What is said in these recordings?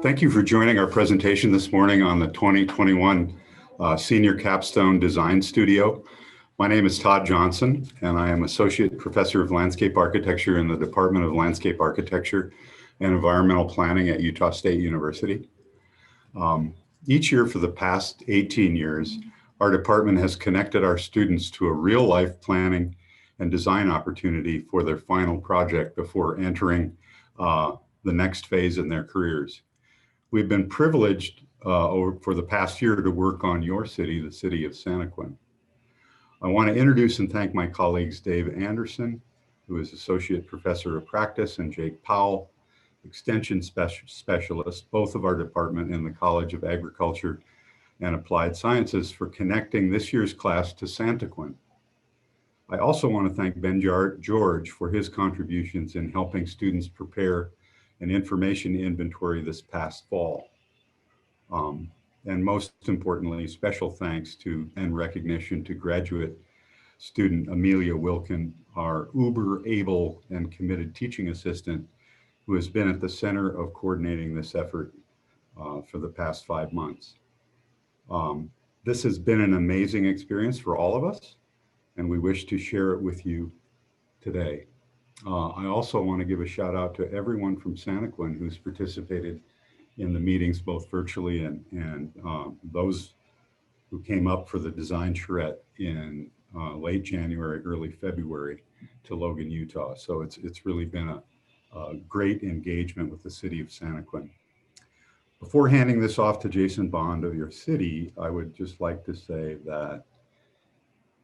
Thank you for joining our presentation this morning on the 2021 Senior Capstone Design Studio. My name is Todd Johnson, and I am Associate Professor of Landscape Architecture in the Department of Landscape Architecture and Environmental Planning at Utah State University. Each year for the past 18 years, our department has connected our students to a real-life planning and design opportunity for their final project before entering the next phase in their careers. We've been privileged for the past year to work on your city, the city of Santaquin. I want to introduce and thank my colleagues Dave Anderson, who is Associate Professor of Practice, and Jake Powell, Extension Specialist, both of our department in the College of Agriculture and Applied Sciences, for connecting this year's class to Santaquin. I also want to thank Ben George for his contributions in helping students prepare an information inventory this past fall. And most importantly, special thanks to and recognition to graduate student Amelia Wilkin, our uber able and committed teaching assistant, who has been at the center of coordinating this effort for the past 5 months. This has been an amazing experience for all of us, and we wish to share it with you today. I also want to give a shout out to everyone from Santaquin who's participated in the meetings, both virtually and those who came up for the design charrette in late January, early February to Logan, Utah. So it's really been a great engagement with the city of Santaquin. Before handing this off to Jason Bond of your city, I would just like to say that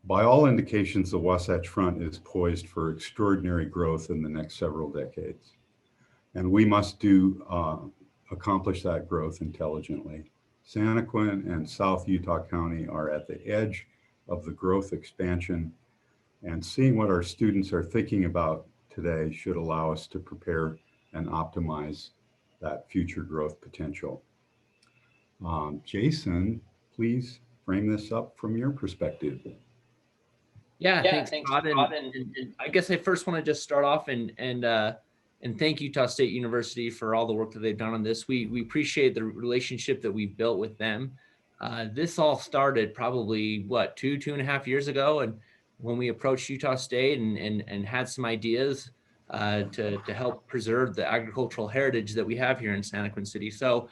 by all indications, the Wasatch Front is poised for extraordinary growth in the next several decades. And we must accomplish that growth intelligently. Santaquin and South Utah County are at the edge of the growth expansion, and seeing what our students are thinking about today should allow us to prepare and optimize that future growth potential. Jason, please frame this up from your perspective. Yeah, thanks, Todd. And I guess I first want to just start off and thank Utah State University for all the work that they've done on this. We appreciate the relationship that we've built with them. This all started probably, what, 2.5 years ago, and when we approached Utah State and had some ideas to help preserve the agricultural heritage that we have here in Santaquin City. So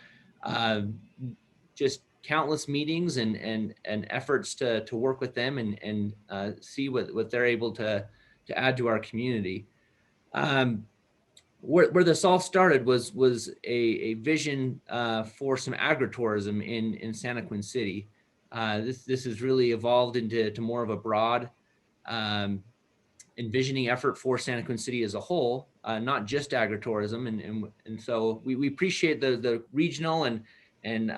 just countless meetings and efforts to work with them and see what they're able to add to our community. Where this all started was a vision for some agritourism in Santaquin City. This has really evolved into more of a broad envisioning effort for Santaquin City as a whole, not just agritourism. And so we appreciate the regional and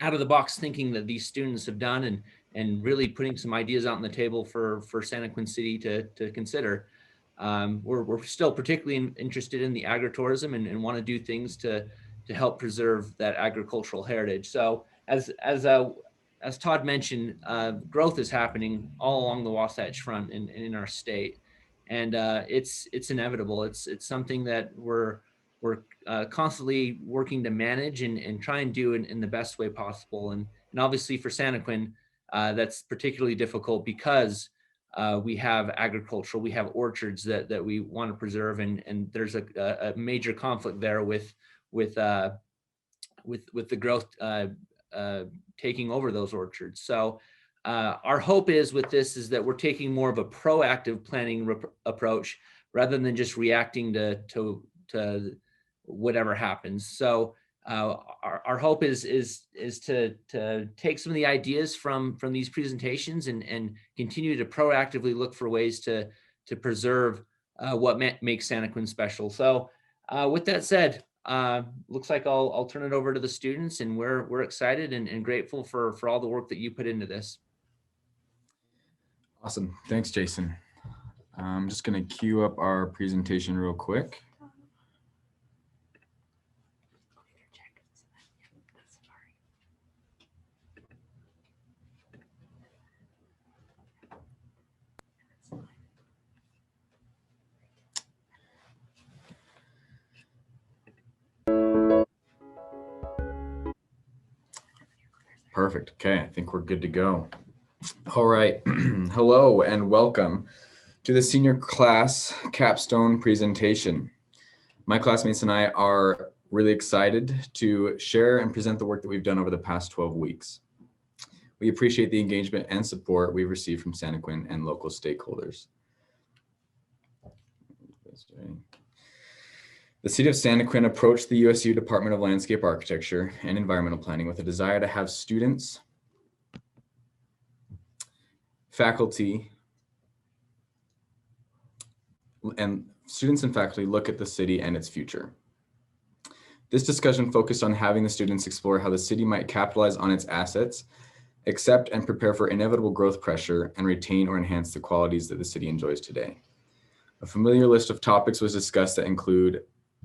out of the box thinking that these students have done and really putting some ideas out on the table for Santaquin City to consider. We're still particularly interested in the agritourism and want to do things to help preserve that agricultural heritage. So as Todd mentioned, growth is happening all along the Wasatch Front in our state, and it's inevitable. It's something that we're constantly working to manage and try and do in the best way possible. And obviously for Santaquin, that's particularly difficult because we have agricultural, we have orchards that we want to preserve, and there's a major conflict there with the growth taking over those orchards. So our hope with this is that we're taking more of a proactive planning approach rather than just reacting to whatever happens. So our hope is to take some of the ideas from these presentations and continue to proactively look for ways to preserve what makes Santaquin special. So with that said, looks like I'll turn it over to the students, and we're excited and grateful for all the work that you put into this. Awesome, thanks, Jason. I'm just going to queue up our presentation real quick. Perfect. Okay, I think we're good to go. All right. Hello and welcome to the senior class capstone presentation. My classmates and I are really excited to share and present the work that we've done over the past 12 weeks. We appreciate the engagement and support we've received from Santaquin and local stakeholders. The City of Santaquin approached the USU Department of Landscape Architecture and Environmental Planning with a desire to have students, faculty, and faculty look at the city and its future. This discussion focused on having the students explore how the city might capitalize on its assets, accept and prepare for inevitable growth pressure, and retain or enhance the qualities that the city enjoys today. A familiar list of topics was discussed that include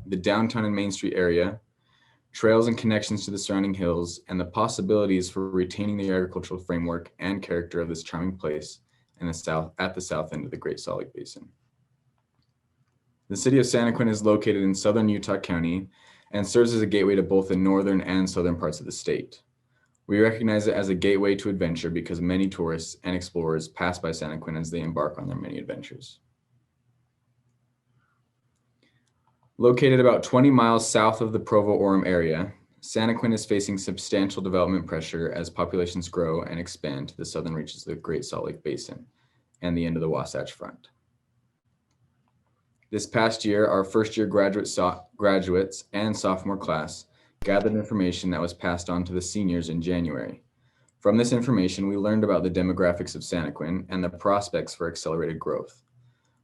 the downtown and Main Street area, trails and connections to the surrounding hills, and the possibilities for retaining the agricultural framework and character of this charming place in the south, at the south end of the Great Salt Lake Basin. The city of Santaquin is located in southern Utah County and serves as a gateway to both the northern and southern parts of the state. We recognize it as a gateway to adventure because many tourists and explorers pass by Santaquin as they embark on their many adventures. Located about 20 miles south of the Provo-Orem area, Santaquin is facing substantial development pressure as populations grow and expand to the southern reaches of the Great Salt Lake Basin and the end of the Wasatch Front. This past year, our first-year graduates and sophomore class gathered information that was passed on to the seniors in January. From this information, we learned about the demographics of Santaquin and the prospects for accelerated growth.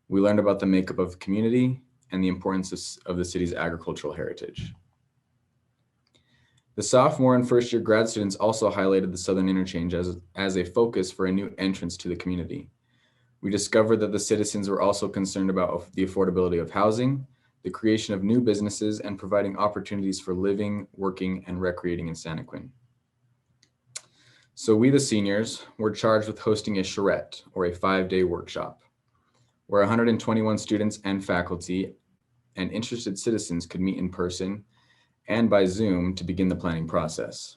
We learned about the makeup of the community and the importance of the city's agricultural heritage. The sophomore and first-year grad students also highlighted the Southern Interchange as a focus for a new entrance to the community. We discovered that the citizens were also concerned about the affordability of housing, the creation of new businesses, and providing opportunities for living, working, and recreating in Santaquin. So we, the seniors, were charged with hosting a charrette, or a 5-day workshop, where 121 students and faculty and interested citizens could meet in person and by Zoom to begin the planning process.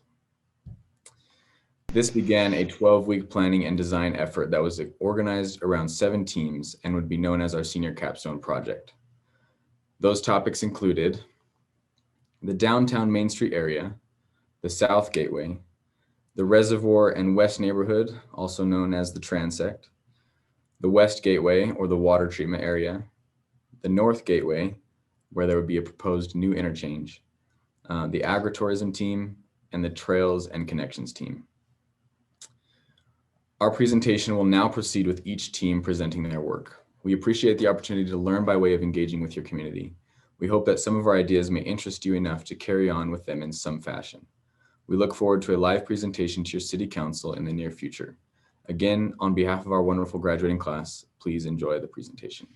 This began a 12-week planning and design effort that was organized around 7 teams and would be known as our Senior Capstone project. Those topics included the downtown Main Street area, the South Gateway, the Reservoir and West neighborhood, also known as the TRANSECT, the West Gateway or the water treatment area, the North Gateway, where there would be a proposed new interchange, the agritourism team, and the trails and connections team. Our presentation will now proceed with each team presenting their work. We appreciate the opportunity to learn by way of engaging with your community. We hope that some of our ideas may interest you enough to carry on with them in some fashion. We look forward to a live presentation to your city council in the near future. Again, on behalf of our wonderful graduating class, please enjoy the presentation.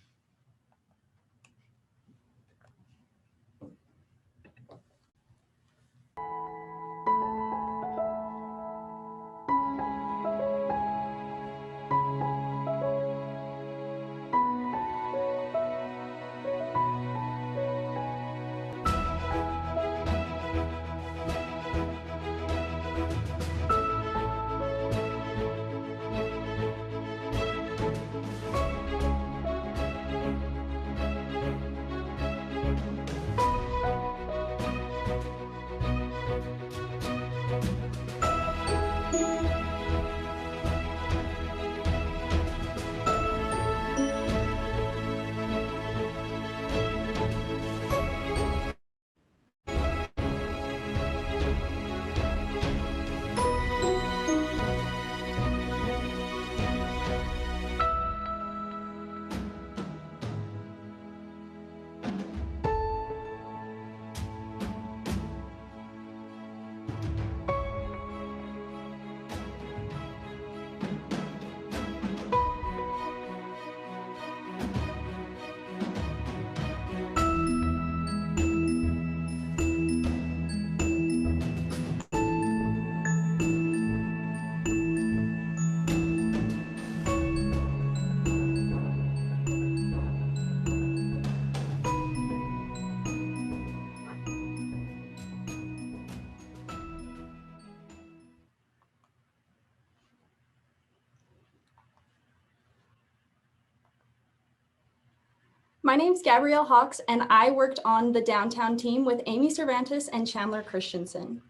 My name's Gabrielle Hawks, and I worked on the downtown team with Amy Cervantes and Chandler Christensen.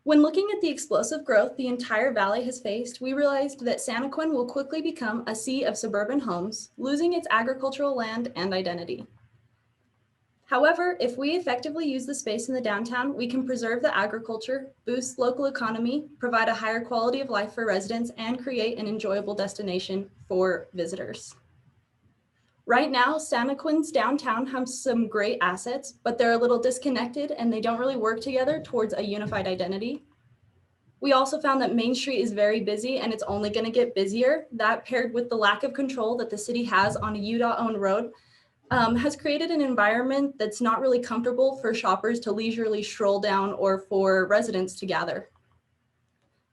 When looking at the explosive growth the entire valley has faced, we realized that Santaquin will quickly become a sea of suburban homes, losing its agricultural land and identity. However, if we effectively use the space in the downtown, we can preserve the agriculture, boost local economy, provide a higher quality of life for residents, and create an enjoyable destination for visitors. Right now, Santaquin's downtown has some great assets, but they're a little disconnected and they don't really work together towards a unified identity. We also found that Main Street is very busy and it's only going to get busier. That, paired with the lack of control that the city has on a UDOT-owned road, has created an environment that's not really comfortable for shoppers to leisurely stroll down or for residents to gather.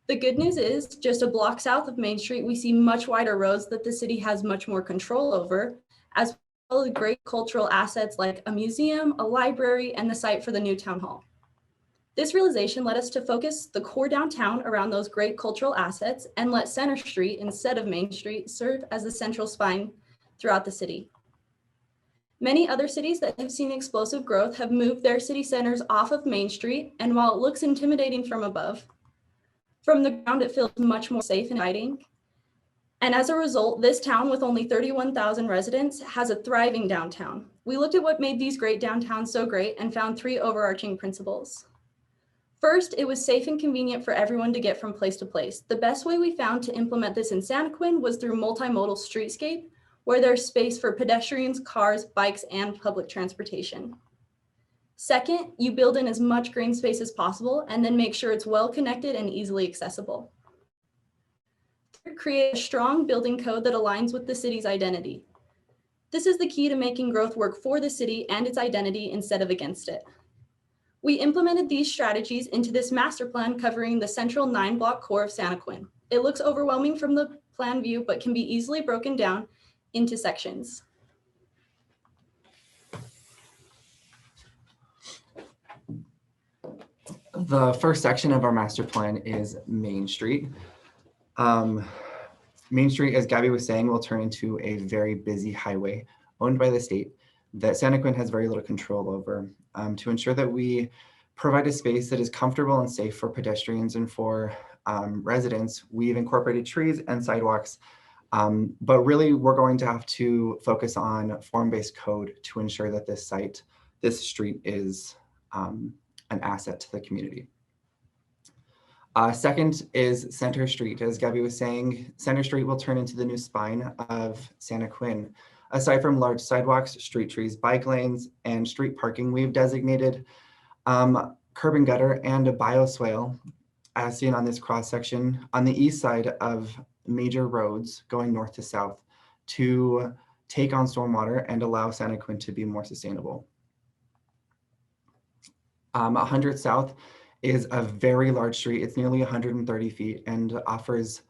The good news is, just a block south of Main Street, we see much wider roads that the city has much more control over, as well as great cultural assets like a museum, a library, and the site for the new town hall. This realization led us to focus the core downtown around those great cultural assets and let Center Street, instead of Main Street, serve as the central spine throughout the city. Many other cities that have seen explosive growth have moved their city centers off of Main Street, and while it looks intimidating from above, from the ground it feels much more safe and inviting. And as a result, this town with only 31,000 residents has a thriving downtown. We looked at what made these great downtowns so great and found three overarching principles. First, it was safe and convenient for everyone to get from place to place. The best way we found to implement this in Santaquin was through multimodal streetscape, where there's space for pedestrians, cars, bikes, and public transportation. Second, you build in as much green space as possible and then make sure it's well connected and easily accessible. Third, create a strong building code that aligns with the city's identity. This is the key to making growth work for the city and its identity instead of against it. We implemented these strategies into this master plan covering the central 9-block core of Santaquin. It looks overwhelming from the plan view, but can be easily broken down into sections. The first section of our master plan is Main Street. Main Street, as Gabby was saying, will turn into a very busy highway owned by the state that Santaquin has very little control over. To ensure that we provide a space that is comfortable and safe for pedestrians and for residents, we've incorporated trees and sidewalks, but really we're going to have to focus on form-based code to ensure that this street is an asset to the community. Second is Center Street. As Gabby was saying, Center Street will turn into the new spine of Santaquin. Aside from large sidewalks, street trees, bike lanes, and street parking, we've designated curb and gutter and a bioswale, as seen on this cross section, on the east side of major roads going north to south to take on stormwater and allow Santaquin to be more sustainable. 100 South is a very large street. It's nearly 130 feet and offers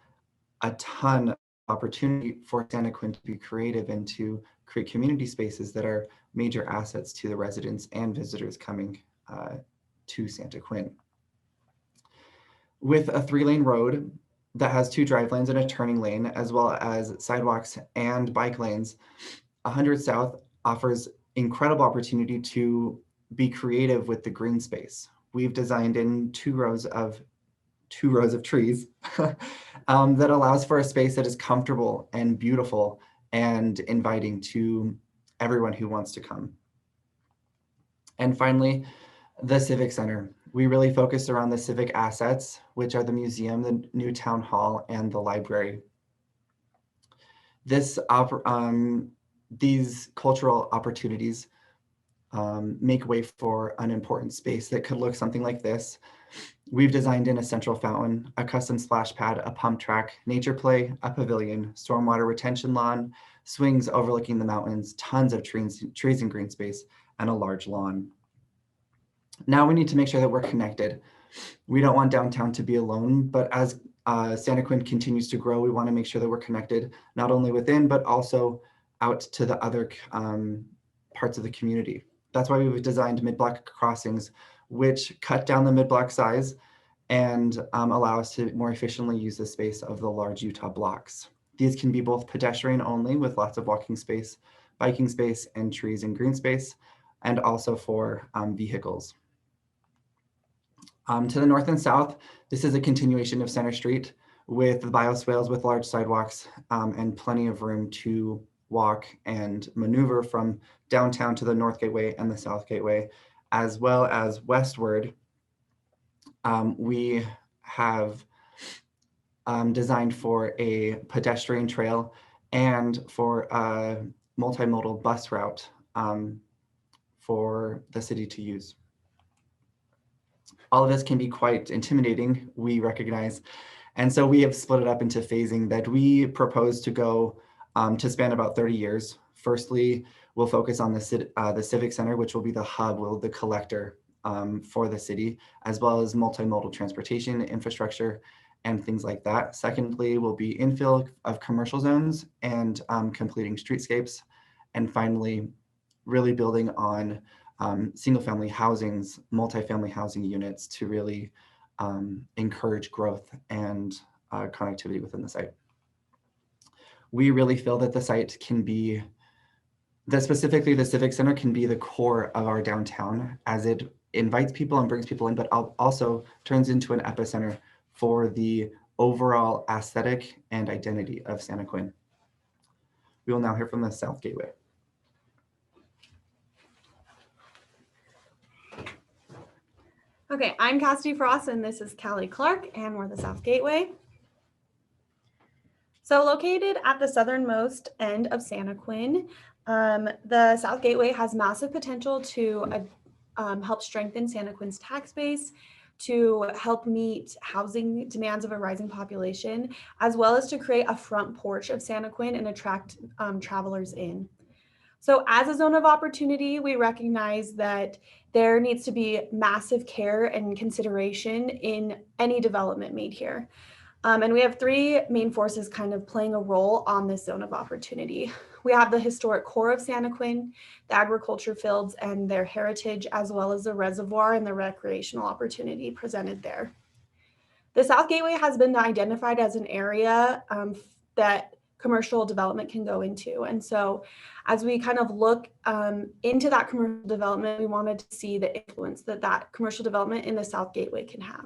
a ton of opportunity for Santaquin to be creative and to create community spaces that are major assets to the residents and visitors coming to Santaquin. With a 3-lane road that has 2 drive lanes and a turning lane, as well as sidewalks and bike lanes, 100 South offers incredible opportunity to be creative with the green space. We've designed in 2 rows of trees that allows for a space that is comfortable and beautiful and inviting to everyone who wants to come. And finally, the Civic Center. We really focused around the civic assets, which are the museum, the new town hall, and the library. These cultural opportunities make way for an important space that could look something like this. We've designed in a central fountain, a custom splash pad, a pump track, nature play, a pavilion, stormwater retention lawn, swings overlooking the mountains, tons of trees and green space, and a large lawn. Now we need to make sure that we're connected. We don't want downtown to be alone, but as Santaquin continues to grow, we want to make sure that we're connected, not only within, but also out to the other parts of the community. That's why we've designed mid-block crossings, which cut down the mid-block size and allow us to more efficiently use the space of the large Utah blocks. These can be both pedestrian only with lots of walking space, biking space, and trees and green space, and also for vehicles. To the north and south, this is a continuation of Center Street with the bioswales with large sidewalks and plenty of room to walk and maneuver from downtown to the North Gateway and the South Gateway, as well as westward. We have designed for a pedestrian trail and for a multimodal bus route for the city to use. All of this can be quite intimidating, we recognize. And so we have split it up into phasing that we propose to go to span about 30 years. Firstly, we'll focus on the Civic Center, which will be the hub, the collector for the city, as well as multimodal transportation infrastructure and things like that. Secondly, will be infill of commercial zones and completing streetscapes. And finally, really building on single-family housings, multifamily housing units to really encourage growth and connectivity within the site. We really feel that the site can be, that specifically the Civic Center can be the core of our downtown as it invites people and brings people in, but also turns into an epicenter for the overall aesthetic and identity of Santaquin. We will now hear from the South Gateway. Okay, I'm Cassidy Frost and this is Callie Clark and we're the South Gateway. So located at the southernmost end of Santaquin, the South Gateway has massive potential to help strengthen Santaquin's tax base, to help meet housing demands of a rising population, as well as to create a front porch of Santaquin and attract travelers in. So as a zone of opportunity, we recognize that there needs to be massive care and consideration in any development made here. And we have three main forces kind of playing a role on this zone of opportunity. We have the historic core of Santaquin, the agriculture fields and their heritage, as well as the reservoir and the recreational opportunity presented there. The South Gateway has been identified as an area that commercial development can go into. And so as we kind of look into that commercial development, we wanted to see the influence that commercial development in the South Gateway can have.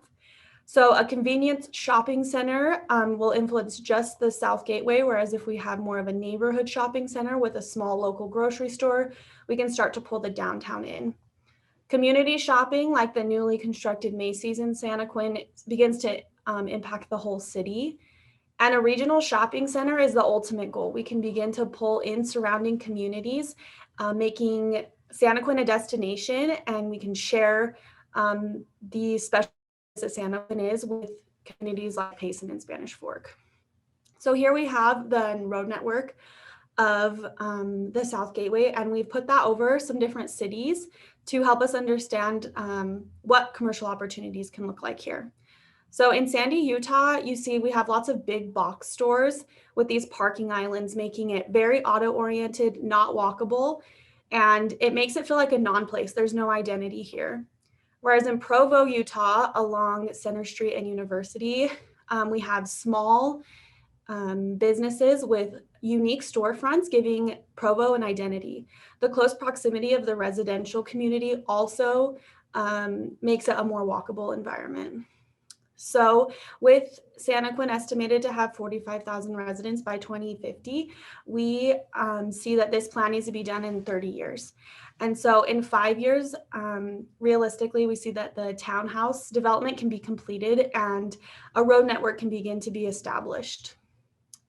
So a convenience shopping center will influence just the South Gateway, whereas if we have more of a neighborhood shopping center with a small local grocery store, we can start to pull the downtown in. Community shopping, like the newly constructed Macy's in Santaquin, begins to impact the whole city. And a regional shopping center is the ultimate goal. We can begin to pull in surrounding communities, making Santaquin a destination, and we can share the special that Santaquin is with communities like Payson and Spanish Fork. So here we have the road network of the South Gateway, and we've put that over some different cities to help us understand what commercial opportunities can look like here. So in Sandy, Utah, you see we have lots of big box stores with these parking islands, making it very auto-oriented, not walkable, and it makes it feel like a non-place. There's no identity here. Whereas in Provo, Utah, along Center Street and University, we have small businesses with unique storefronts giving Provo an identity. The close proximity of the residential community also makes it a more walkable environment. So with Santaquin estimated to have 45,000 residents by 2050, we see that this plan needs to be done in 30 years. And so in 5 years, realistically, we see that the townhouse development can be completed and a road network can begin to be established.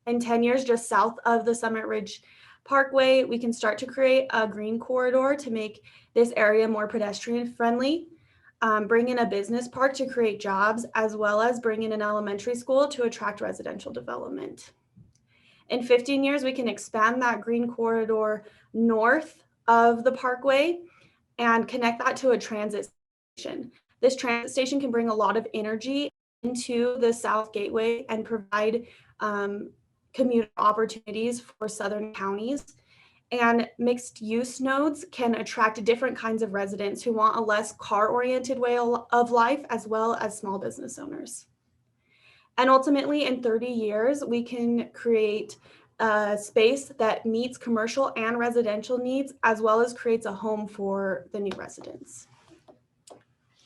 In 10 years, just south of the Summit Ridge Parkway, we can start to create a green corridor to make this area more pedestrian friendly. Bring in a business park to create jobs, as well as bring in an elementary school to attract residential development. In 15 years, we can expand that green corridor north of the parkway and connect that to a transit station. This transit station can bring a lot of energy into the South Gateway and provide commuter opportunities for southern counties. And mixed use nodes can attract different kinds of residents who want a less car-oriented way of life, as well as small business owners. And ultimately, in 30 years, we can create space that meets commercial and residential needs, as well as creates a home for the new residents.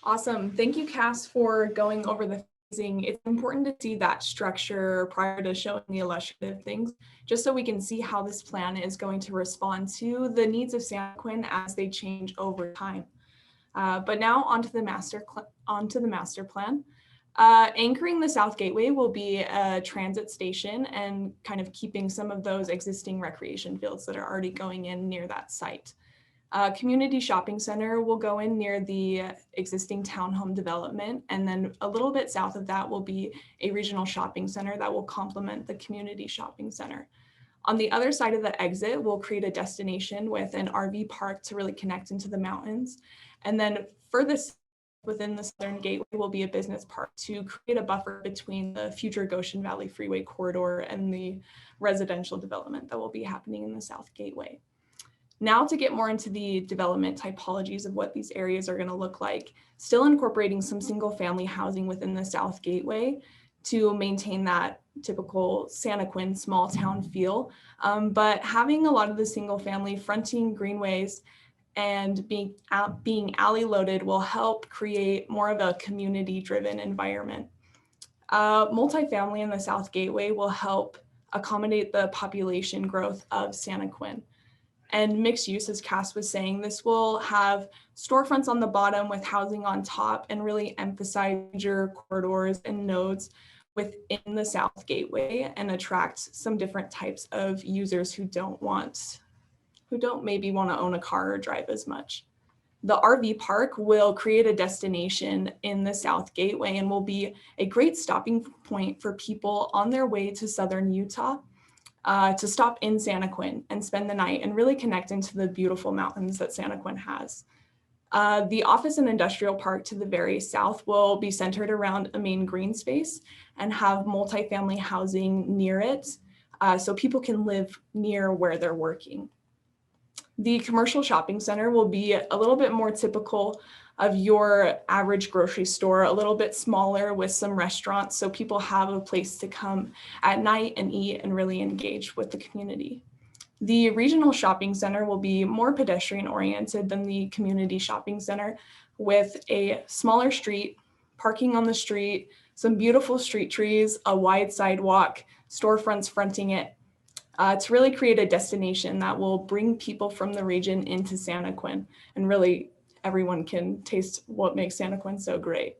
Awesome. Thank you, Cass, for going over the phasing. It's important to see that structure prior to showing the illustrative things, just so we can see how this plan is going to respond to the needs of Santaquin as they change over time. But now onto the master plan. Anchoring the South Gateway will be a transit station and kind of keeping some of those existing recreation fields that are already going in near that site. Community shopping center will go in near the existing townhome development, and then a little bit south of that will be a regional shopping center that will complement the community shopping center. On the other side of the exit, we'll create a destination with an RV park to really connect into the mountains. And then furthest within the Southern Gateway will be a business park to create a buffer between the future Goshen Valley Freeway corridor and the residential development that will be happening in the South Gateway. Now to get more into the development typologies of what these areas are going to look like, still incorporating some single family housing within the South Gateway to maintain that typical Santaquin small town feel, but having a lot of the single family fronting greenways and being alley loaded will help create more of a community driven environment. Multifamily in the South Gateway will help accommodate the population growth of Santaquin. And mixed use, as Cass was saying, this will have storefronts on the bottom with housing on top and really emphasize major corridors and nodes within the South Gateway and attract some different types of users who don't maybe want to own a car or drive as much. The RV park will create a destination in the South Gateway and will be a great stopping point for people on their way to Southern Utah to stop in Santaquin and spend the night and really connect into the beautiful mountains that Santaquin has. The office and industrial park to the very south will be centered around a main green space and have multifamily housing near it, so people can live near where they're working. The commercial shopping center will be a little bit more typical of your average grocery store, a little bit smaller with some restaurants, so people have a place to come at night and eat and really engage with the community. The regional shopping center will be more pedestrian oriented than the community shopping center, with a smaller street, parking on the street, some beautiful street trees, a wide sidewalk, storefronts fronting it, to really create a destination that will bring people from the region into Santaquin, and really everyone can taste what makes Santaquin so great.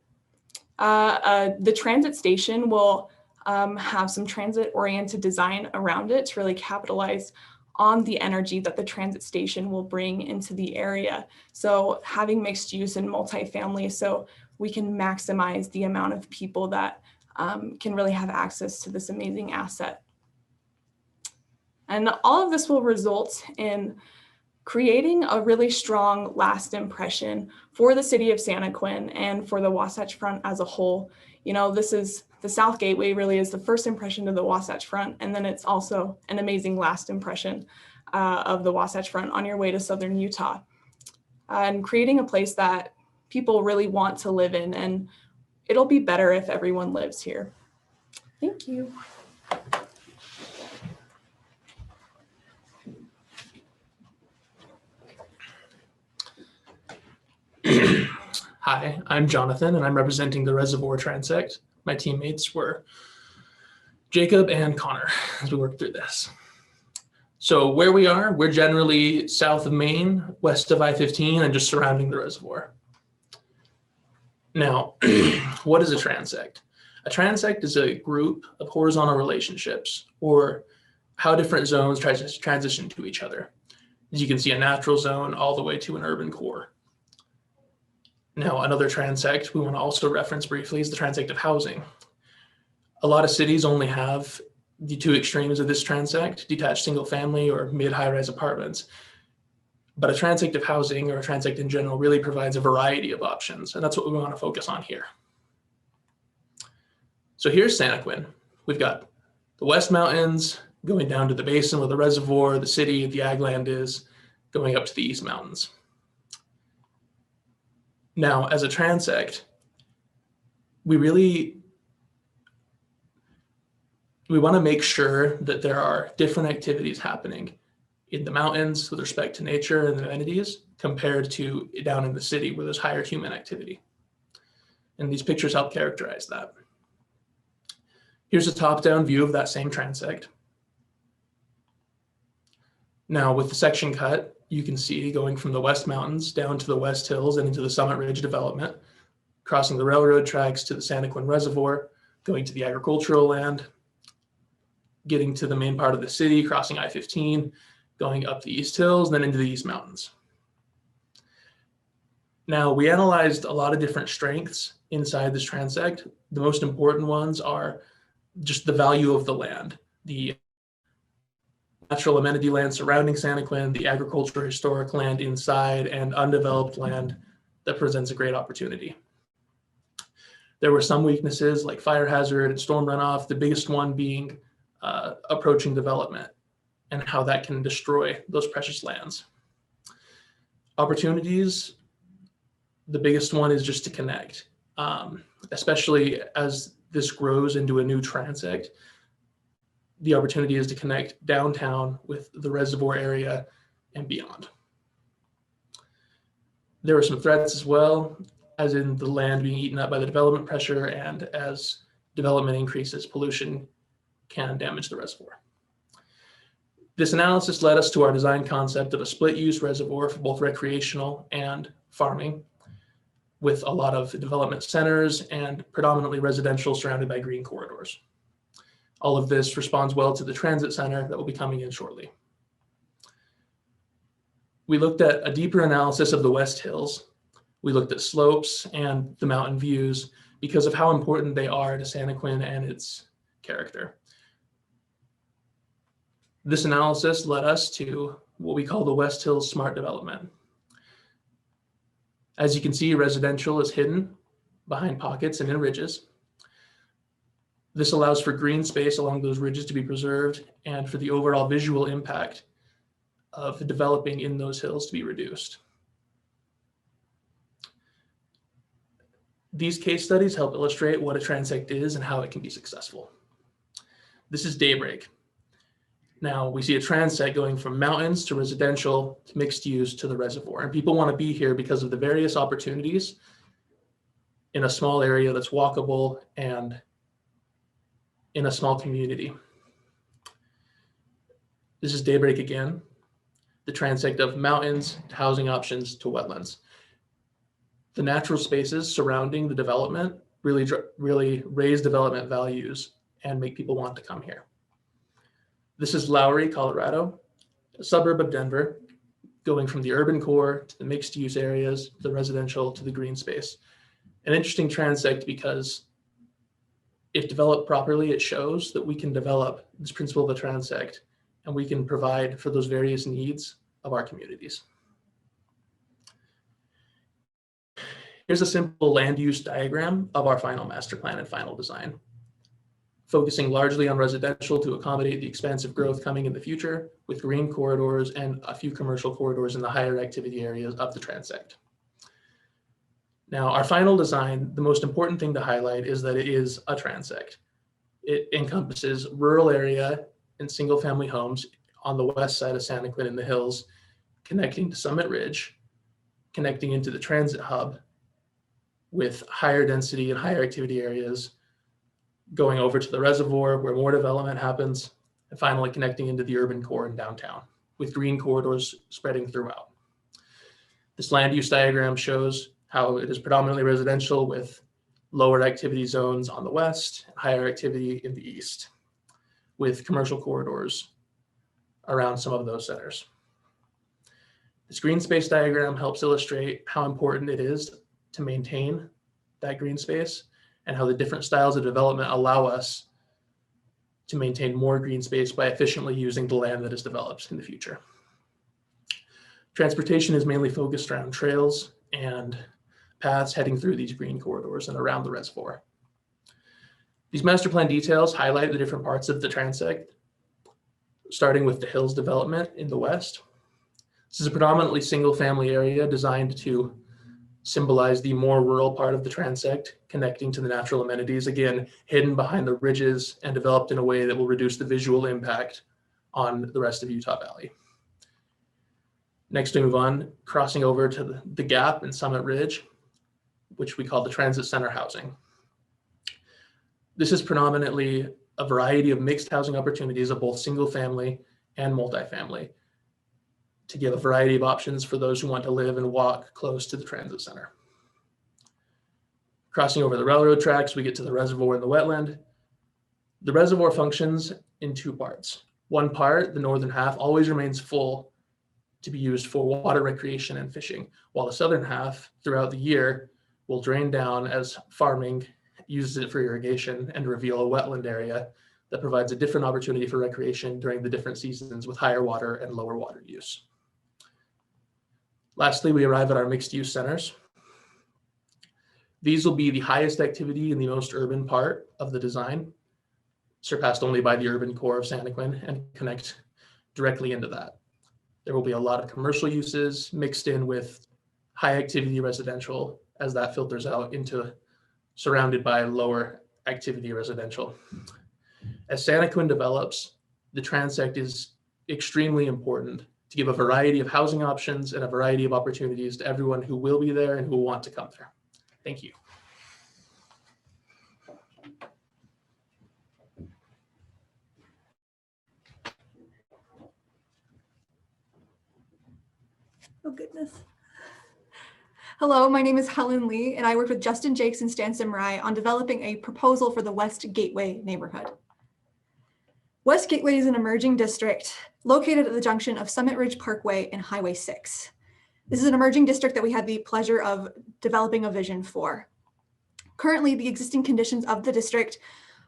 The transit station will have some transit-oriented design around it to really capitalize on the energy that the transit station will bring into the area. So having mixed use and multifamily, so we can maximize the amount of people that can really have access to this amazing asset. And all of this will result in creating a really strong last impression for the city of Santaquin and for the Wasatch Front as a whole. You know, this is the South Gateway really is the first impression of the Wasatch Front, and then it's also an amazing last impression of the Wasatch Front on your way to Southern Utah. And creating a place that people really want to live in, and it'll be better if everyone lives here. Thank you. Hi, I'm Jonathan, and I'm representing the Reservoir TRANSECT. My teammates were Jacob and Connor as we work through this. So where we are, we're generally south of Maine, west of I-15, and just surrounding the reservoir. Now, what is a transect? A transect is a group of horizontal relationships, or how different zones transition to each other. As you can see, a natural zone all the way to an urban core. Now, another transect we want to also reference briefly is the transect of housing. A lot of cities only have the two extremes of this transect, detached single family or mid-high-rise apartments. But a transect of housing, or a transect in general, really provides a variety of options, and that's what we want to focus on here. So here's Santaquin. We've got the West Mountains going down to the basin where the reservoir, the city, the ag land is, going up to the East Mountains. Now, as a transect, we We want to make sure that there are different activities happening in the mountains with respect to nature and amenities compared to down in the city where there's higher human activity. And these pictures help characterize that. Here's a top-down view of that same transect. Now with the section cut, you can see going from the West Mountains down to the West Hills and into the Summit Ridge development, crossing the railroad tracks to the Santaquin Reservoir, going to the agricultural land, getting to the main part of the city, crossing I-15, going up the East Hills, and then into the East Mountains. Now, we analyzed a lot of different strengths inside this transect. The most important ones are just the value of the land, the natural amenity land surrounding Santaquin, the agriculture historic land inside, and undeveloped land that presents a great opportunity. There were some weaknesses like fire hazard and storm runoff, the biggest one being approaching development and how that can destroy those precious lands. Opportunities, the biggest one is just to connect, especially as this grows into a new transect. The opportunity is to connect downtown with the reservoir area and beyond. There were some threats as well, as in the land being eaten up by the development pressure, and as development increases, pollution can damage the reservoir. This analysis led us to our design concept of a split use reservoir for both recreational and farming, with a lot of development centers and predominantly residential surrounded by green corridors. All of this responds well to the transit center that will be coming in shortly. We looked at a deeper analysis of the West Hills. We looked at slopes and the mountain views because of how important they are to Santaquin and its character. This analysis led us to what we call the West Hills Smart Development. As you can see, residential is hidden behind pockets and in ridges. This allows for green space along those ridges to be preserved and for the overall visual impact of developing in those hills to be reduced. These case studies help illustrate what a transect is and how it can be successful. This is Daybreak. Now we see a transect going from mountains to residential to mixed use to the reservoir, and people want to be here because of the various opportunities in a small area that's walkable and in a small community. This is Daybreak again, the transect of mountains to housing options to wetlands. The natural spaces surrounding the development really raise development values and make people want to come here. This is Lowry, Colorado, a suburb of Denver, going from the urban core to the mixed use areas, the residential to the green space. An interesting transect because if developed properly, it shows that we can develop this principle of a transect and we can provide for those various needs of our communities. Here's a simple land use diagram of our final master plan and final design, focusing largely on residential to accommodate the expansive growth coming in the future, with green corridors and a few commercial corridors in the higher activity areas of the transect. Now, our final design, the most important thing to highlight is that it is a transect. It encompasses rural area and single family homes on the west side of Santaquin in the hills, connecting to Summit Ridge, connecting into the transit hub with higher density and higher activity areas, going over to the reservoir where more development happens, and finally connecting into the urban core and downtown with green corridors spreading throughout. This land use diagram shows how it is predominantly residential with lower activity zones on the west, higher activity in the east, with commercial corridors around some of those centers. This green space diagram helps illustrate how important it is to maintain that green space and how the different styles of development allow us to maintain more green space by efficiently using the land that is developed in the future. Transportation is mainly focused around trails and paths heading through these green corridors and around the reservoir. These master plan details highlight the different parts of the transect, starting with the hills development in the west. This is a predominantly single family area designed to symbolize the more rural part of the transect, connecting to the natural amenities, again, hidden behind the ridges and developed in a way that will reduce the visual impact on the rest of Utah Valley. Next, we move on, crossing over to the Gap and Summit Ridge, which we call the Transit Center housing. This is predominantly a variety of mixed housing opportunities of both single family and multifamily, to give a variety of options for those who want to live and walk close to the transit center. Crossing over the railroad tracks, we get to the reservoir and the wetland. The reservoir functions in two parts. One part, the northern half, always remains full to be used for water recreation and fishing, while the southern half throughout the year will drain down as farming uses it for irrigation and reveal a wetland area that provides a different opportunity for recreation during the different seasons with higher water and lower water use. Lastly, we arrive at our mixed use centers. These will be the highest activity in the most urban part of the design, surpassed only by the urban core of Santaquin, and connect directly into that. There will be a lot of commercial uses mixed in with high activity residential as that filters out into surrounded by lower activity residential. As Santaquin develops, the transect is extremely important to give a variety of housing options and a variety of opportunities to everyone who will be there and who will want to come there. Thank you. Oh, goodness. Hello, my name is Helen Lee, and I worked with Justin Jakes and Stan Simrai on developing a proposal for the West Gateway neighborhood. West Gateway is an emerging district located at the junction of Summit Ridge Parkway and Highway 6. This is an emerging district that we had the pleasure of developing a vision for. Currently, the existing conditions of the district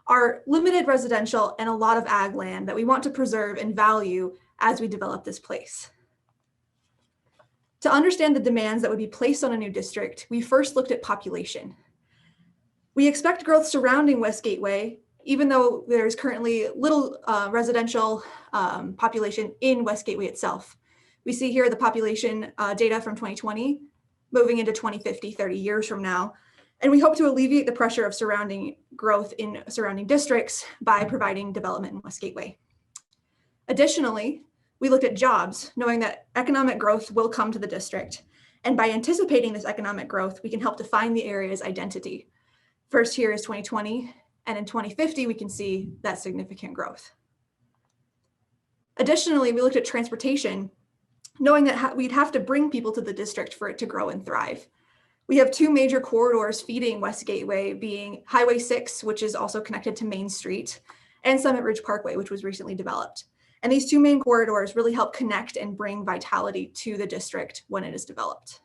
are limited residential and a lot of ag land that we want to preserve and value as we develop this place. To understand the demands that would be placed on a new district, we first looked at population. We expect growth surrounding West Gateway, even though there's currently little residential population in West Gateway itself. We see here the population data from 2020, moving into 2050, 30 years from now. And we hope to alleviate the pressure of surrounding growth in surrounding districts by providing development in West Gateway. Additionally, we looked at jobs, knowing that economic growth will come to the district. And by anticipating this economic growth, we can help define the area's identity. First here is 2020, and in 2050, we can see that significant growth. Additionally, we looked at transportation, knowing that we'd have to bring people to the district for it to grow and thrive. We have two major corridors feeding West Gateway, being Highway 6, which is also connected to Main Street, and Summit Ridge Parkway, which was recently developed. And these two main corridors really help connect and bring vitality to the district when it is developed.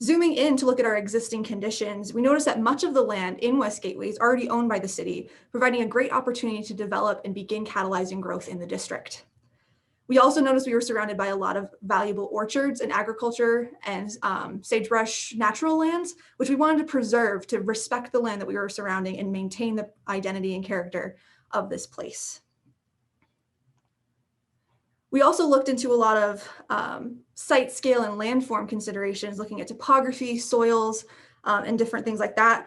Zooming in to look at our existing conditions, we notice that much of the land in West Gateway is already owned by the city, providing a great opportunity to develop and begin catalyzing growth in the district. We also noticed we were surrounded by a lot of valuable orchards and agriculture and sagebrush natural lands, which we wanted to preserve to respect the land that we were surrounding and maintain the identity and character of this place. We also looked into a lot of site scale and landform considerations, looking at topography, soils, and different things like that.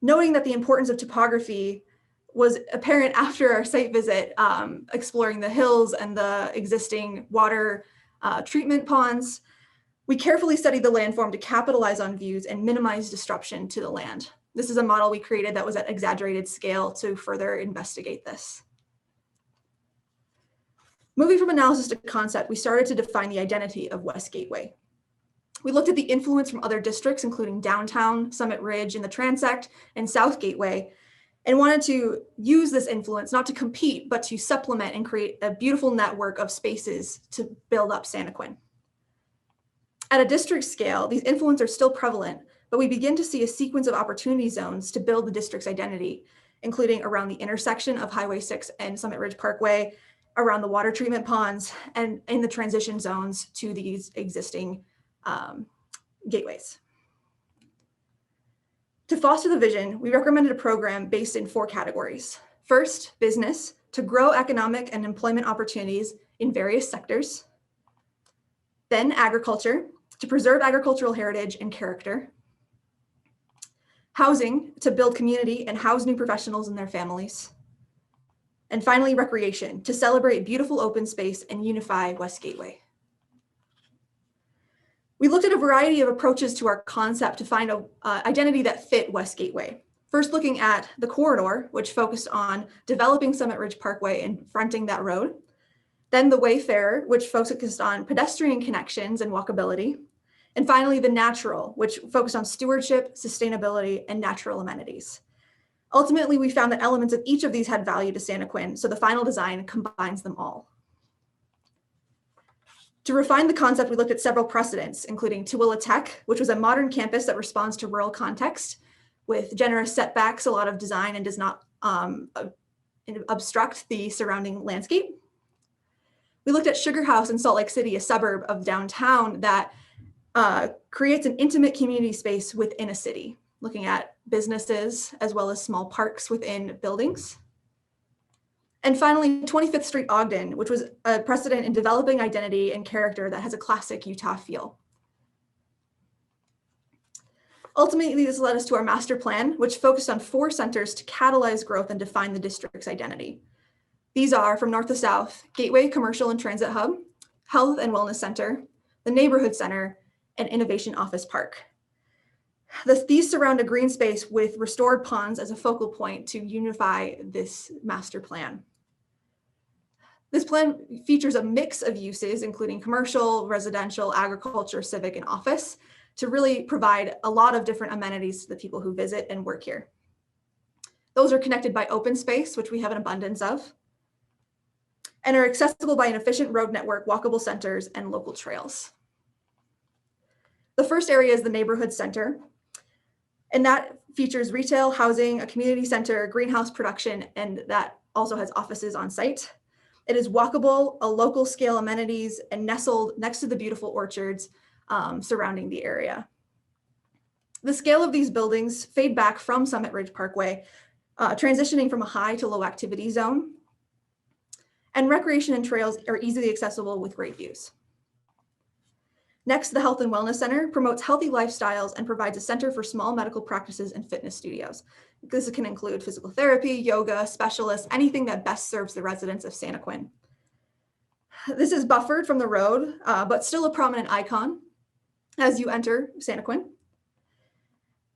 Noting that the importance of topography was apparent after our site visit, exploring the hills and the existing water treatment ponds. We carefully studied the landform to capitalize on views and minimize disruption to the land. This is a model we created that was at exaggerated scale to further investigate this. Moving from analysis to concept, we started to define the identity of West Gateway. We looked at the influence from other districts, including downtown, Summit Ridge, and the Transect, and South Gateway, and wanted to use this influence not to compete, but to supplement and create a beautiful network of spaces to build up Santaquin. At a district scale, these influences are still prevalent, but we begin to see a sequence of opportunity zones to build the district's identity, including around the intersection of Highway 6 and Summit Ridge Parkway, around the water treatment ponds, and in the transition zones to these existing gateways. To foster the vision, we recommended a program based in 4 categories. First, business, to grow economic and employment opportunities in various sectors. Then agriculture, to preserve agricultural heritage and character, housing to build community and house new professionals and their families, and finally, recreation to celebrate beautiful open space and unify West Gateway. We looked at a variety of approaches to our concept to find an identity that fit West Gateway. First, looking at the corridor, which focused on developing Summit Ridge Parkway and fronting that road. Then the Wayfarer, which focused on pedestrian connections and walkability. And finally, the natural, which focused on stewardship, sustainability, and natural amenities. Ultimately, we found that elements of each of these had value to Santaquin, so the final design combines them all. To refine the concept, we looked at several precedents, including Tooele Tech, which was a modern campus that responds to rural context with generous setbacks, a lot of design, and does not obstruct the surrounding landscape. We looked at Sugar House in Salt Lake City, a suburb of downtown that creates an intimate community space within a city, looking at businesses as well as small parks within buildings. And finally, 25th Street Ogden, which was a precedent in developing identity and character that has a classic Utah feel. Ultimately, this led us to our master plan, which focused on 4 centers to catalyze growth and define the district's identity. These are, from north to south, Gateway Commercial and Transit Hub, Health and Wellness Center, the Neighborhood Center, and Innovation Office Park. These surround a green space with restored ponds as a focal point to unify this master plan. This plan features a mix of uses, including commercial, residential, agriculture, civic, and office, to really provide a lot of different amenities to the people who visit and work here. Those are connected by open space, which we have an abundance of, and are accessible by an efficient road network, walkable centers, and local trails. The first area is the Neighborhood Center, and that features retail, housing, a community center, greenhouse production, and that also has offices on site. It is walkable, a local scale amenities, and nestled next to the beautiful orchards surrounding the area. The scale of these buildings fade back from Summit Ridge Parkway, transitioning from a high to low activity zone. And recreation and trails are easily accessible with great views. Next, the Health and Wellness Center promotes healthy lifestyles and provides a center for small medical practices and fitness studios. This can include physical therapy, yoga, specialists, anything that best serves the residents of Santaquin. This is buffered from the road, but still a prominent icon as you enter Santaquin.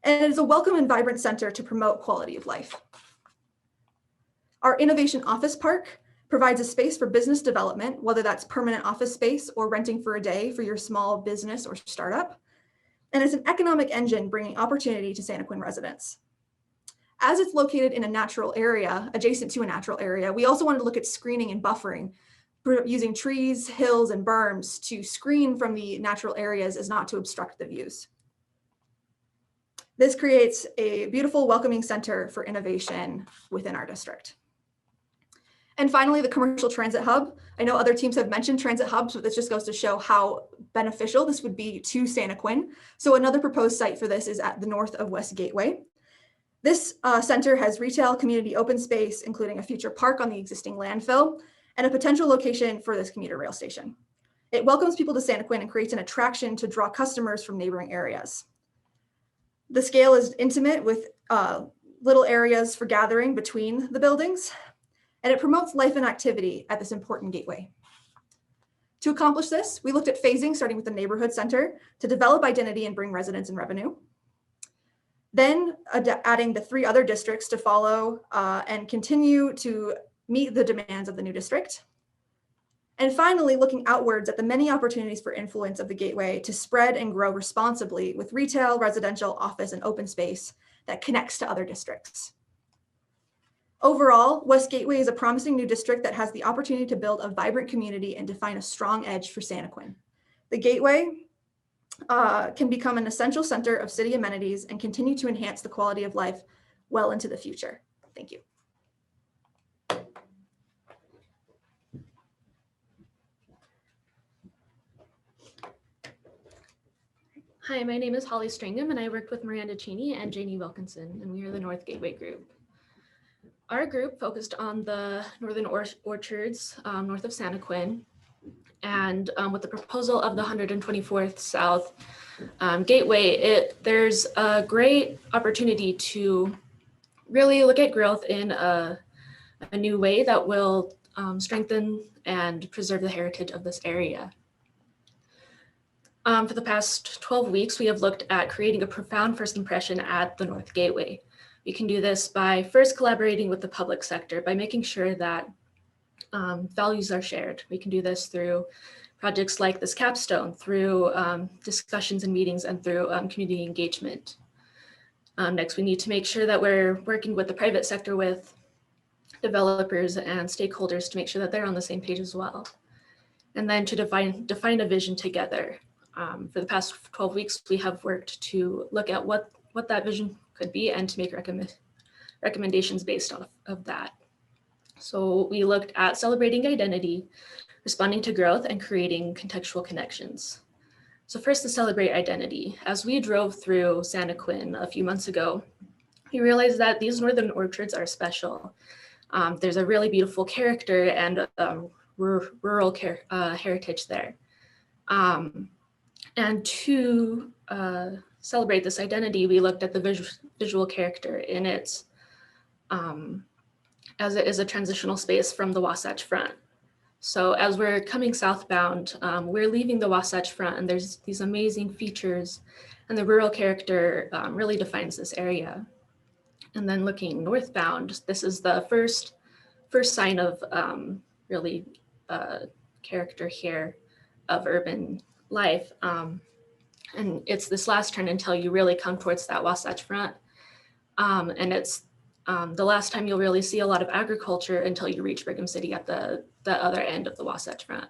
And it is a welcome and vibrant center to promote quality of life. Our Innovation Office Park provides a space for business development, whether that's permanent office space or renting for a day for your small business or startup. And it's an economic engine bringing opportunity to Santaquin residents. As it's located in a natural area, adjacent to a natural area, we also wanted to look at screening and buffering, using trees, hills, and berms to screen from the natural areas as not to obstruct the views. This creates a beautiful, welcoming center for innovation within our district. And finally, the Commercial Transit Hub. I know other teams have mentioned transit hubs, but this just goes to show how beneficial this would be to Santaquin. So another proposed site for this is at the north of West Gateway. This center has retail, community open space, including a future park on the existing landfill, and a potential location for this commuter rail station. It welcomes people to Santaquin and creates an attraction to draw customers from neighboring areas. The scale is intimate with little areas for gathering between the buildings, and it promotes life and activity at this important gateway. To accomplish this, we looked at phasing, starting with the Neighborhood Center to develop identity and bring residents and revenue. Then adding the 3 other districts to follow and continue to meet the demands of the new district. And finally, looking outwards at the many opportunities for influence of the gateway to spread and grow responsibly with retail, residential, office, and open space that connects to other districts. Overall, West Gateway is a promising new district that has the opportunity to build a vibrant community and define a strong edge for Santaquin. The Gateway can become an essential center of city amenities and continue to enhance the quality of life well into the future. Thank you. Hi, my name is Holly Stringham, and I worked with Miranda Cheney and Janie Wilkinson, and we are the North Gateway group. Our group focused on the northern orchards north of Santaquin, And with the proposal of the 124th South Gateway, there's a great opportunity to really look at growth in a new way that will strengthen and preserve the heritage of this area. For the past 12 weeks, we have looked at creating a profound first impression at the North Gateway. We can do this by first collaborating with the public sector, by making sure that values are shared. We can do this through projects like this capstone, through discussions and meetings, and through community engagement. Next, we need to make sure that we're working with the private sector, with developers and stakeholders, to make sure that they're on the same page as well. And then to define a vision together. For the past 12 weeks, we have worked to look at what that vision could be and to make recommendations based off of that. So we looked at celebrating identity, responding to growth, and creating contextual connections. So first, to celebrate identity. As we drove through Santaquin a few months ago, we realized that these northern orchards are special. There's a really beautiful character and rural heritage there. And to celebrate this identity, we looked at the visual character in its, as it is a transitional space from the Wasatch Front. So as we're coming southbound, we're leaving the Wasatch Front, and there's these amazing features, and the rural character really defines this area. And then looking northbound, this is the first sign of really character here of urban life. And it's this last turn until you really come towards that Wasatch Front. And it's the last time you'll really see a lot of agriculture until you reach Brigham City at the other end of the Wasatch Front.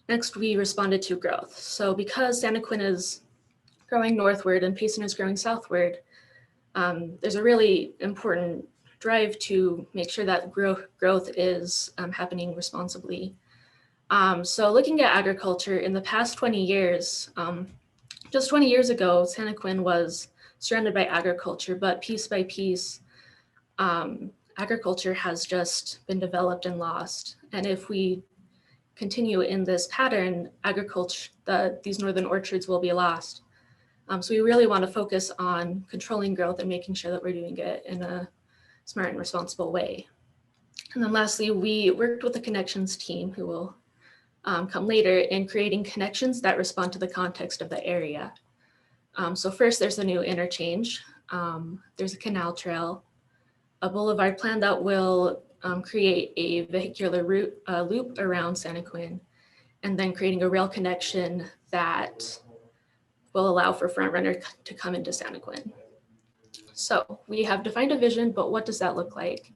Next, we responded to growth. So because Santaquin is growing northward and Payson is growing southward, there's a really important drive to make sure that growth is happening responsibly. So looking at agriculture in the past 20 years, just 20 years ago, Santaquin was surrounded by agriculture, but piece by piece, agriculture has just been developed and lost. And if we continue in this pattern, agriculture, these northern orchards will be lost. So we really want to focus on controlling growth and making sure that we're doing it in a smart and responsible way. And then lastly, we worked with the connections team, who will come later, in creating connections that respond to the context of the area. So first, there's a new interchange. There's a canal trail, a boulevard plan that will create a vehicular loop around Santaquin, and then creating a rail connection that will allow for Front Runner to come into Santaquin. So we have defined a vision, but what does that look like?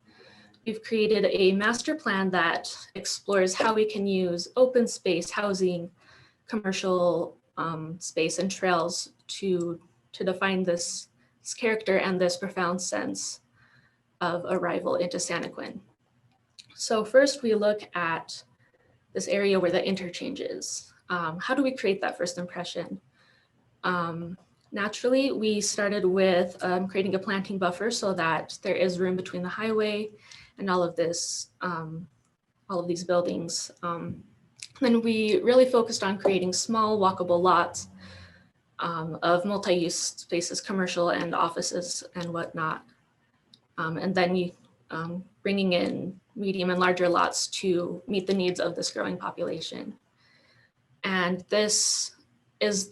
We've created a master plan that explores how we can use open space, housing, commercial space, and trails to define this character and this profound sense of arrival into Santaquin. So first, we look at this area where the interchange is. How do we create that first impression? Naturally, we started with creating a planting buffer so that there is room between the highway and all of this, all of these buildings. Then we really focused on creating small walkable lots of multi-use spaces, commercial and offices and whatnot. And then bringing in medium and larger lots to meet the needs of this growing population. And this is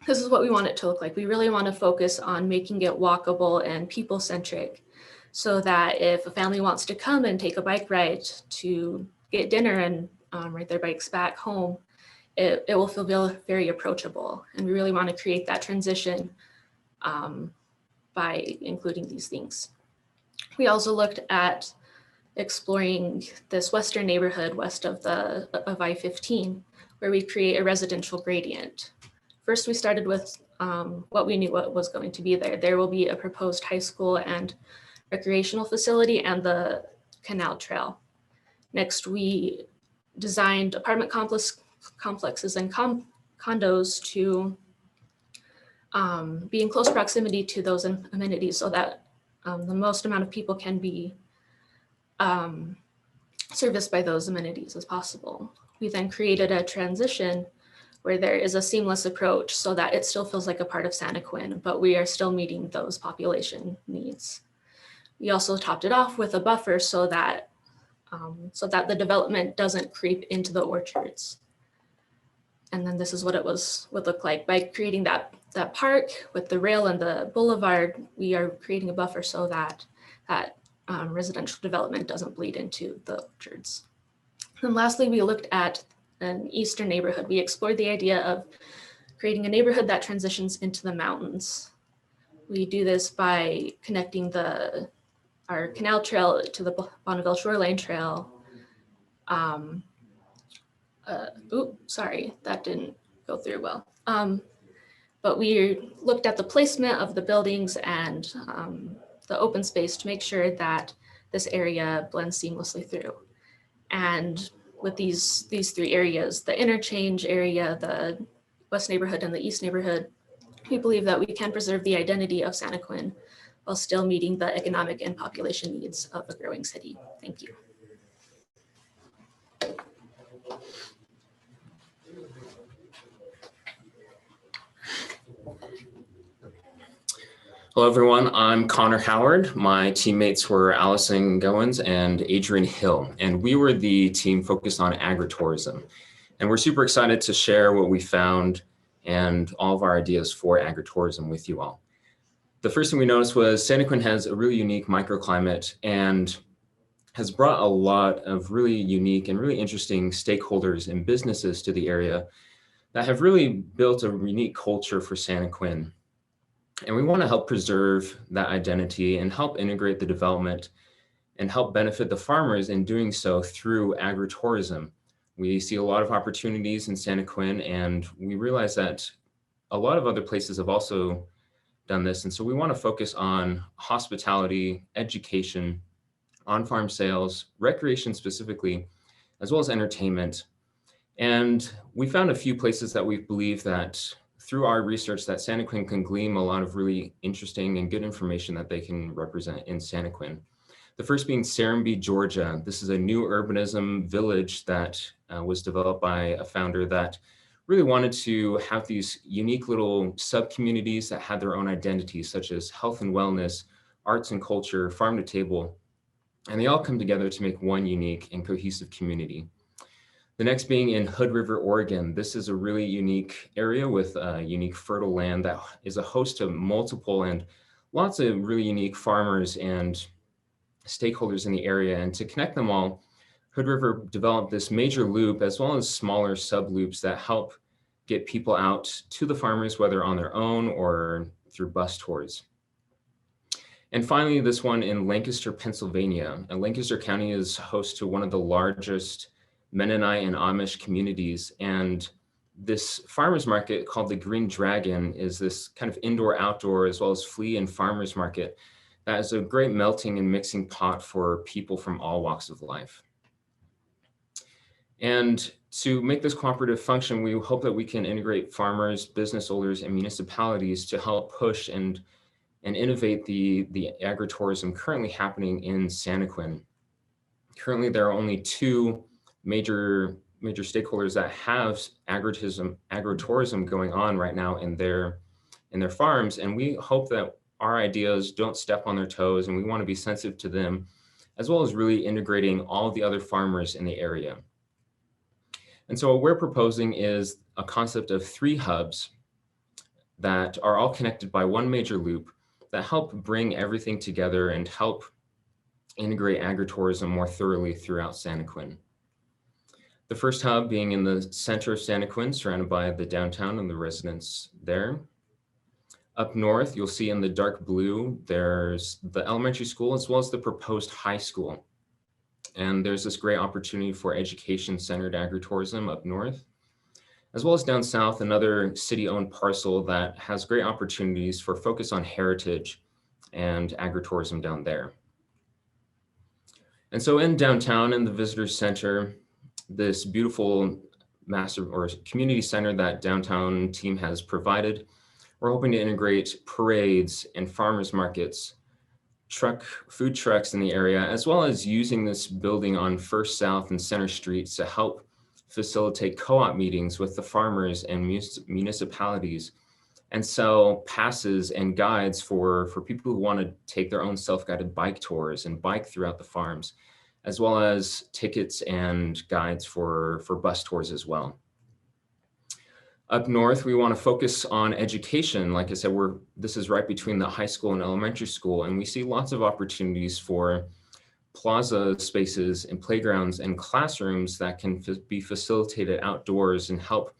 this is what we want it to look like. We really want to focus on making it walkable and people-centric, so that if a family wants to come and take a bike ride to get dinner and ride their bikes back home, it will feel very approachable. And we really want to create that transition by including these things. We also looked at exploring this western neighborhood west of I-15, where we create a residential gradient. First, we started with what we knew what was going to be there. There will be a proposed high school and recreational facility and the canal trail. Next, we designed apartment complexes and condos to be in close proximity to those amenities, so that the most amount of people can be serviced by those amenities as possible. We then created a transition where there is a seamless approach so that it still feels like a part of Santaquin, but we are still meeting those population needs. We also topped it off with a buffer so that the development doesn't creep into the orchards. And then this is what it would look like. By creating that park with the rail and the boulevard, we are creating a buffer so that residential development doesn't bleed into the orchards. And lastly, we looked at an eastern neighborhood. We explored the idea of creating a neighborhood that transitions into the mountains. We do this by connecting our canal trail to the Bonneville Shoreline Trail. Sorry, that didn't go through well. But we looked at the placement of the buildings and the open space to make sure that this area blends seamlessly through. And with these three areas, the interchange area, the west neighborhood and the east neighborhood, we believe that we can preserve the identity of Santaquin while still meeting the economic and population needs of a growing city. Thank you. Hello, everyone. I'm Connor Howard. My teammates were Allison Goins and Adrian Hill, and we were the team focused on agritourism. And we're super excited to share what we found and all of our ideas for agritourism with you all. The first thing we noticed was Santaquin has a really unique microclimate and has brought a lot of really unique and really interesting stakeholders and businesses to the area that have really built a unique culture for Santaquin. And we want to help preserve that identity and help integrate the development and help benefit the farmers in doing so through agritourism. We see a lot of opportunities in Santaquin, and we realize that a lot of other places have also done this. And so we want to focus on hospitality, education, on-farm sales, recreation specifically, as well as entertainment. And we found a few places that we believe that through our research that Santaquin can glean a lot of really interesting and good information that they can represent in Santaquin. The first being Serenbe, Georgia. This is a new urbanism village that was developed by a founder that really wanted to have these unique little sub-communities that had their own identities, such as health and wellness, arts and culture, farm to table, and they all come together to make one unique and cohesive community. The next being in Hood River, Oregon. This is a really unique area with unique fertile land that is a host of multiple and lots of really unique farmers and stakeholders in the area. And to connect them all, Hood River developed this major loop as well as smaller sub loops that help get people out to the farmers, whether on their own or through bus tours. And finally, this one in Lancaster, Pennsylvania. And Lancaster County is host to one of the largest Mennonite and Amish communities. And this farmers market called the Green Dragon is this kind of indoor outdoor as well as flea and farmers market that is a great melting and mixing pot for people from all walks of life. And to make this cooperative function, we hope that we can integrate farmers, business owners, and municipalities to help push and innovate the agritourism currently happening in Santaquin. Currently, there are only two major stakeholders that have agritourism going on right now in their farms, and we hope that our ideas don't step on their toes, and we want to be sensitive to them, as well as really integrating all the other farmers in the area. And so what we're proposing is a concept of 3 hubs that are all connected by one major loop that help bring everything together and help integrate agritourism more thoroughly throughout Santaquin. The first hub being in the center of Santaquin, surrounded by the downtown and the residents there. Up north, you'll see in the dark blue, there's the elementary school as well as the proposed high school. And there's this great opportunity for education-centered agritourism up north, as well as down south, another city-owned parcel that has great opportunities for focus on heritage and agritourism down there. And so in downtown, in the visitor center, this beautiful master or community center that downtown team has provided, we're hoping to integrate parades and farmers markets, food trucks in the area, as well as using this building on First South and Center Streets to help facilitate co-op meetings with the farmers and municipalities, and sell passes and guides for people who want to take their own self-guided bike tours and bike throughout the farms, as well as tickets and guides for bus tours as well. Up north, we want to focus on education. Like I said, this is right between the high school and elementary school, and we see lots of opportunities for plaza spaces and playgrounds and classrooms that can be facilitated outdoors and help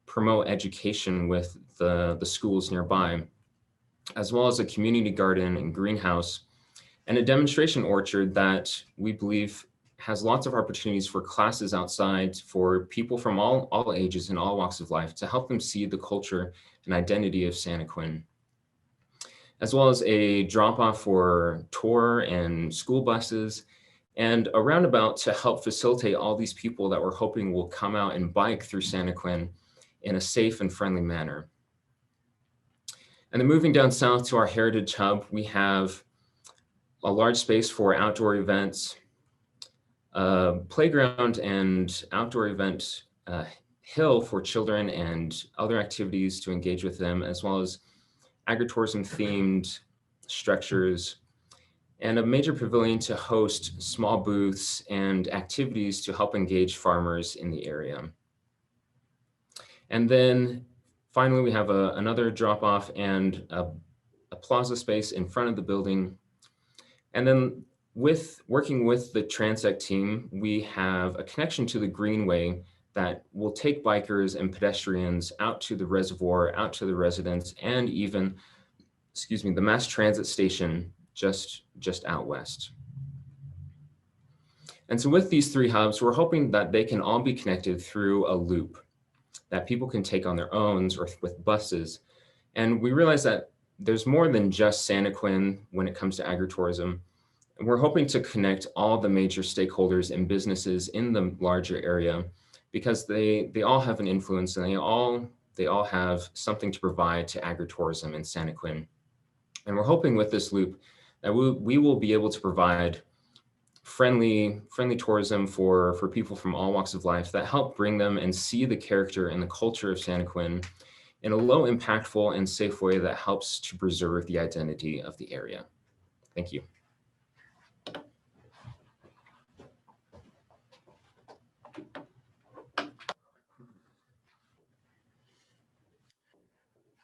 promote education with the schools nearby, as well as a community garden and greenhouse and a demonstration orchard that we believe has lots of opportunities for classes outside for people from all ages and all walks of life to help them see the culture and identity of Santaquin, as well as a drop-off for tour and school buses, and a roundabout to help facilitate all these people that we're hoping will come out and bike through Santaquin in a safe and friendly manner. And then moving down south to our Heritage Hub, we have a large space for outdoor events, playground and outdoor event hill for children and other activities to engage with them, as well as agritourism themed structures, and a major pavilion to host small booths and activities to help engage farmers in the area. And then finally, we have another drop-off and a plaza space in front of the building. And then working with the TRANSECT team, we have a connection to the Greenway that will take bikers and pedestrians out to the reservoir, out to the residents, and even, the mass transit station just out west. And so with these three hubs, we're hoping that they can all be connected through a loop that people can take on their own or with buses. And we realize that there's more than just Santaquin when it comes to agritourism. And we're hoping to connect all the major stakeholders and businesses in the larger area, because they all have an influence and they all have something to provide to agritourism in Santaquin. And we're hoping with this loop that we will be able to provide friendly tourism for people from all walks of life that help bring them and see the character and the culture of Santaquin in a low impactful and safe way that helps to preserve the identity of the area. Thank you.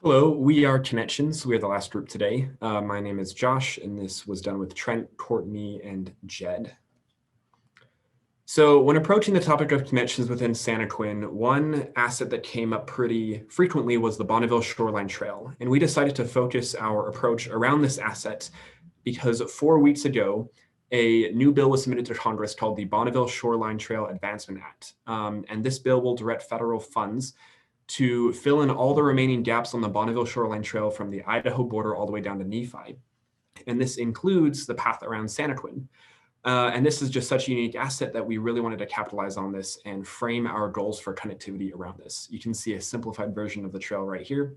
Hello, we are Connections. We are the last group today. My name is Josh, and this was done with Trent, Courtney, and Jed. So when approaching the topic of connections within Santaquin, one asset that came up pretty frequently was the Bonneville Shoreline Trail. And we decided to focus our approach around this asset because 4 weeks ago, a new bill was submitted to Congress called the Bonneville Shoreline Trail Advancement Act. And this bill will direct federal funds to fill in all the remaining gaps on the Bonneville Shoreline Trail from the Idaho border all the way down to Nephi. And this includes the path around Santaquin. And this is just such a unique asset that we really wanted to capitalize on this and frame our goals for connectivity around this. You can see a simplified version of the trail right here.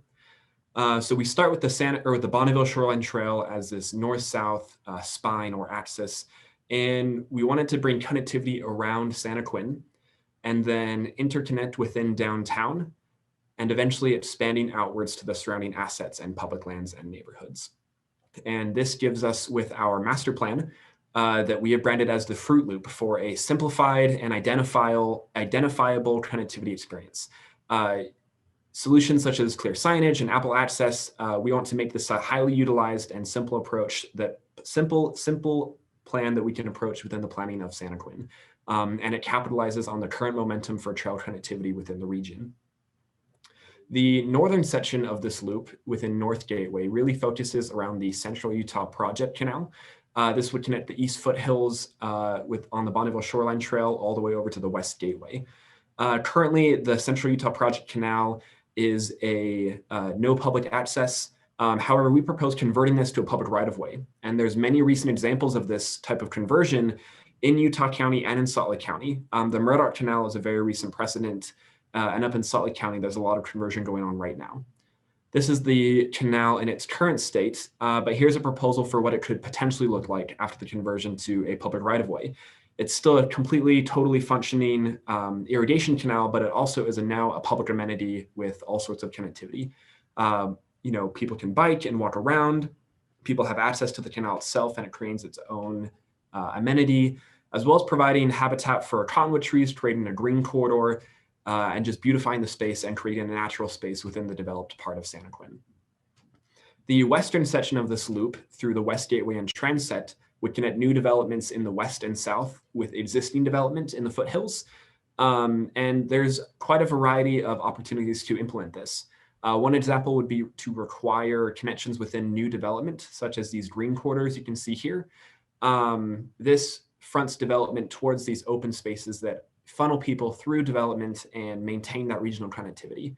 So we start with the Bonneville Shoreline Trail as this north-south spine or axis. And we wanted to bring connectivity around Santaquin and then interconnect within downtown, and eventually expanding outwards to the surrounding assets and public lands and neighborhoods. And this gives us, with our master plan that we have branded as the Fruit Loop, for a simplified and identifiable connectivity experience. Solutions such as clear signage and Apple Access, we want to make this a highly utilized and simple approach, simple plan that we can approach within the planning of Santaquin. And it capitalizes on the current momentum for trail connectivity within the region. The northern section of this loop within North Gateway really focuses around the Central Utah Project Canal. This would connect the East Foothills on the Bonneville Shoreline Trail all the way over to the West Gateway. Currently, the Central Utah Project Canal is a no public access. However, we propose converting this to a public right-of-way. And there's many recent examples of this type of conversion in Utah County and in Salt Lake County. The Murdoch Canal is a very recent precedent. And up in Salt Lake County, there's a lot of conversion going on right now. This is the canal in its current state, but here's a proposal for what it could potentially look like after the conversion to a public right-of-way. It's still a completely, totally functioning irrigation canal, but it also is now a public amenity with all sorts of connectivity. People can bike and walk around. People have access to the canal itself, and it creates its own amenity, as well as providing habitat for cottonwood trees, creating a green corridor, and just beautifying the space and creating a natural space within the developed part of Santaquin. The western section of this loop through the West Gateway and TRANSECT would connect new developments in the west and south with existing development in the foothills. And there's quite a variety of opportunities to implement this. One example would be to require connections within new development, such as these green corridors you can see here. This fronts development towards these open spaces that funnel people through development and maintain that regional connectivity.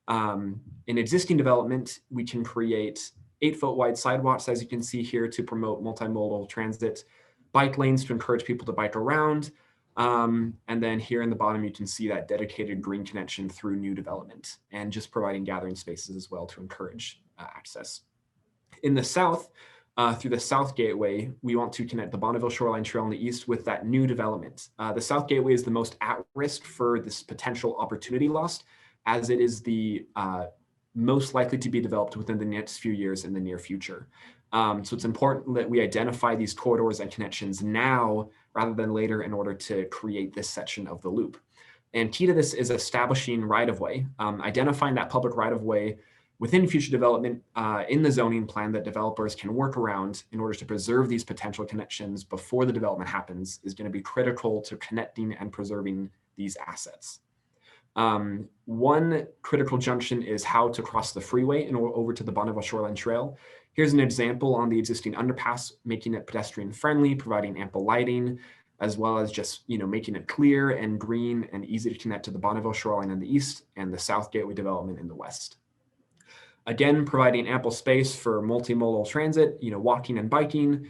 In existing development, we can create 8-foot wide sidewalks, as you can see here, to promote multimodal transit, bike lanes to encourage people to bike around. And then here in the bottom, you can see that dedicated green connection through new development and just providing gathering spaces as well to encourage access. In the south, through the South Gateway, we want to connect the Bonneville Shoreline Trail in the east with that new development. The South Gateway is the most at risk for this potential opportunity lost, as it is the most likely to be developed within the next few years in the near future. So it's important that we identify these corridors and connections now rather than later in order to create this section of the loop. And key to this is establishing right-of-way, identifying that public right-of-way within future development in the zoning plan that developers can work around in order to preserve these potential connections before the development happens is going to be critical to connecting and preserving these assets. One critical junction is how to cross the freeway and over to the Bonneville Shoreline Trail. Here's an example on the existing underpass, making it pedestrian friendly, providing ample lighting, as well as just making it clear and green and easy to connect to the Bonneville Shoreline in the east and the South Gateway development in the west. Again, providing ample space for multimodal transit, walking and biking,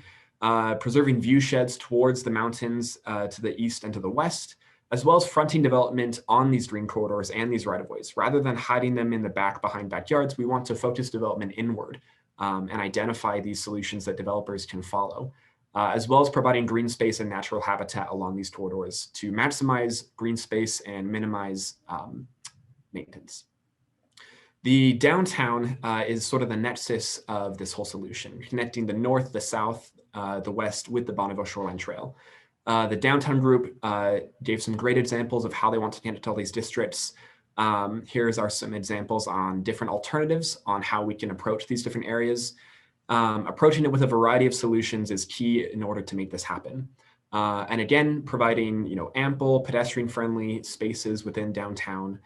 preserving view sheds towards the mountains to the east and to the west, as well as fronting development on these green corridors and these right-of-ways. Rather than hiding them in the back behind backyards, we want to focus development inward and identify these solutions that developers can follow, as well as providing green space and natural habitat along these corridors to maximize green space and minimize maintenance. The downtown is sort of the nexus of this whole solution, connecting the north, the south, the west with the Bonneville Shoreline Trail. The downtown group gave some great examples of how they want to connect all these districts. Here's some examples on different alternatives on how we can approach these different areas. Approaching it with a variety of solutions is key in order to make this happen. And again, providing ample pedestrian-friendly spaces within downtown,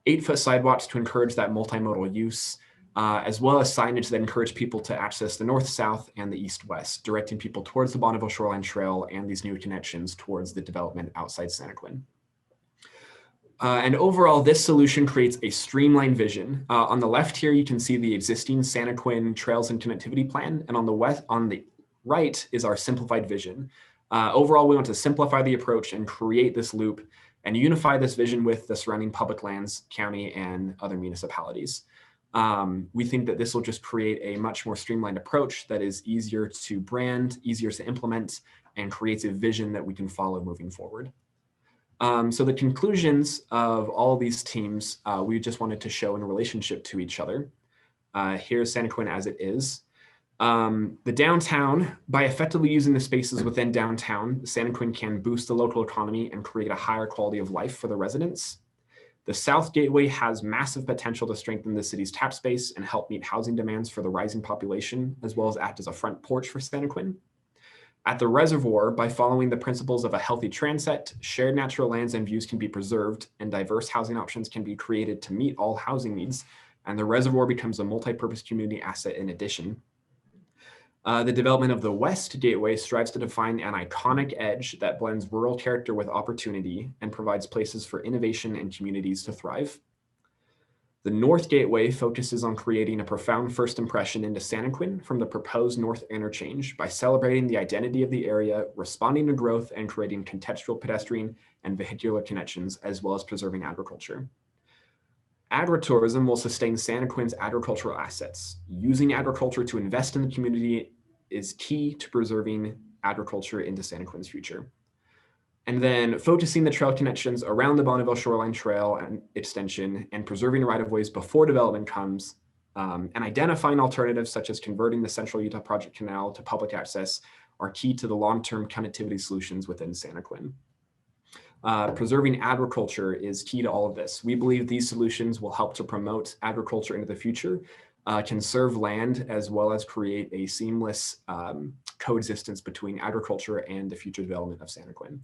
8-foot sidewalks to encourage that multimodal use, as well as signage that encourage people to access the north-south and the east-west, directing people towards the Bonneville Shoreline Trail and these new connections towards the development outside Santaquin. And overall, this solution creates a streamlined vision. On the left here, you can see the existing Santaquin Trails and Connectivity Plan, and on the right is our simplified vision. Overall, we want to simplify the approach and create this loop and unify this vision with the surrounding public lands, county, and other municipalities. We think that this will just create a much more streamlined approach that is easier to brand, easier to implement, and creates a vision that we can follow moving forward. So the conclusions of all these teams, we just wanted to show in relationship to each other. Here's Santaquin as it is. The downtown, by effectively using the spaces within downtown, Santaquin can boost the local economy and create a higher quality of life for the residents. The South Gateway has massive potential to strengthen the city's tap space and help meet housing demands for the rising population, as well as act as a front porch for Santaquin. At the reservoir, by following the principles of a healthy transect, shared natural lands and views can be preserved and diverse housing options can be created to meet all housing needs, and the reservoir becomes a multi-purpose community asset in addition. The development of the West Gateway strives to define an iconic edge that blends rural character with opportunity and provides places for innovation and communities to thrive. The North Gateway focuses on creating a profound first impression into Santaquin from the proposed North Interchange by celebrating the identity of the area, responding to growth, and creating contextual pedestrian and vehicular connections, as well as preserving agriculture. Agritourism will sustain Santaquin's agricultural assets. Using agriculture to invest in the community is key to preserving agriculture into Santaquin's future. And then focusing the trail connections around the Bonneville Shoreline Trail and extension and preserving right-of-ways before development comes, and identifying alternatives such as converting the Central Utah Project Canal to public access are key to the long-term connectivity solutions within Santaquin. Preserving agriculture is key to all of this. We believe these solutions will help to promote agriculture into the future, conserve land, as well as create a seamless coexistence between agriculture and the future development of Santaquin.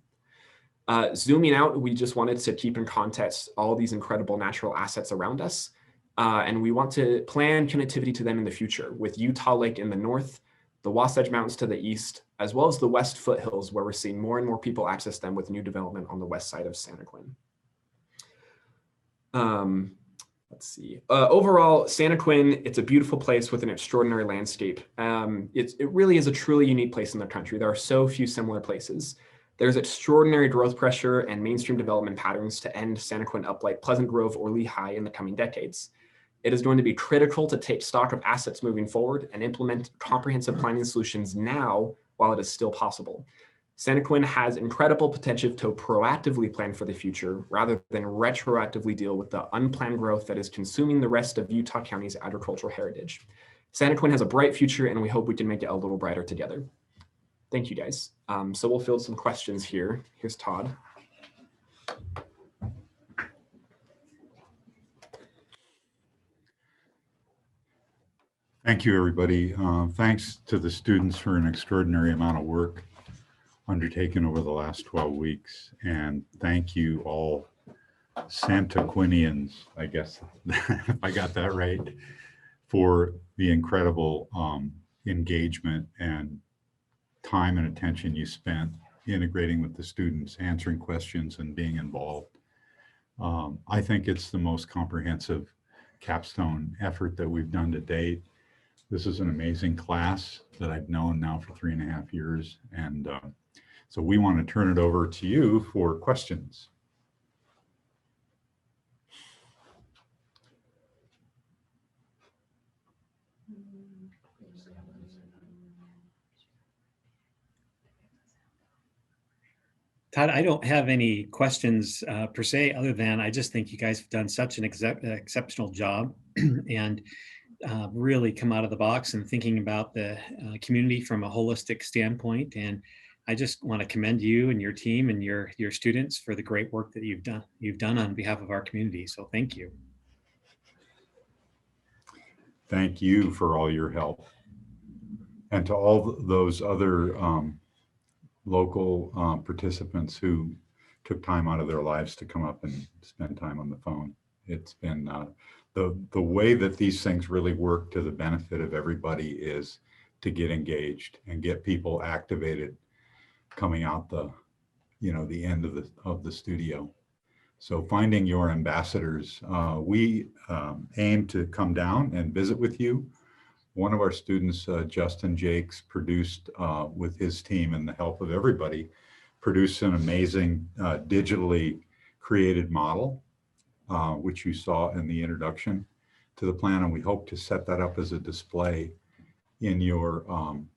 Zooming out, we just wanted to keep in context all these incredible natural assets around us. And we want to plan connectivity to them in the future with Utah Lake in the north, the Wasatch Mountains to the east, as well as the West Foothills, where we're seeing more and more people access them with new development on the west side of Santaquin. Let's see. Overall, Santaquin, it's a beautiful place with an extraordinary landscape. It really is a truly unique place in the country. There are so few similar places. There's extraordinary growth pressure and mainstream development patterns to end Santaquin up like Pleasant Grove or Lehigh in the coming decades. It is going to be critical to take stock of assets moving forward and implement comprehensive planning solutions now while it is still possible. Santaquin has incredible potential to proactively plan for the future rather than retroactively deal with the unplanned growth that is consuming the rest of Utah County's agricultural heritage. Santaquin has a bright future, and we hope we can make it a little brighter together. Thank you, guys. So we'll field some questions here. Here's Todd. Thank you, everybody. Thanks to the students for an extraordinary amount of work undertaken over the last 12 weeks. And thank you all Santaquinians, I guess, if I got that right, for the incredible engagement and time and attention you spent integrating with the students, answering questions, and being involved. I think it's the most comprehensive capstone effort that we've done to date. This is an amazing class that I've known now for 3.5 years. And so we want to turn it over to you for questions. Todd, I don't have any questions per se, other than I just think you guys have done such an exceptional job and really come out of the box and thinking about the community from a holistic standpoint. And I just want to commend you and your team and your students for the great work that you've done on behalf of our community. So thank you. Thank you for all your help. And to all those other local participants who took time out of their lives to come up and spend time on the phone. It's been the way that these things really work to the benefit of everybody is to get engaged and get people activated coming out the end of the studio. So finding your ambassadors, we aim to come down and visit with you. One of our students, Justin Jakes, produced with his team and the help of everybody, produced an amazing digitally created model, which you saw in the introduction to the plan. And we hope to set that up as a display in your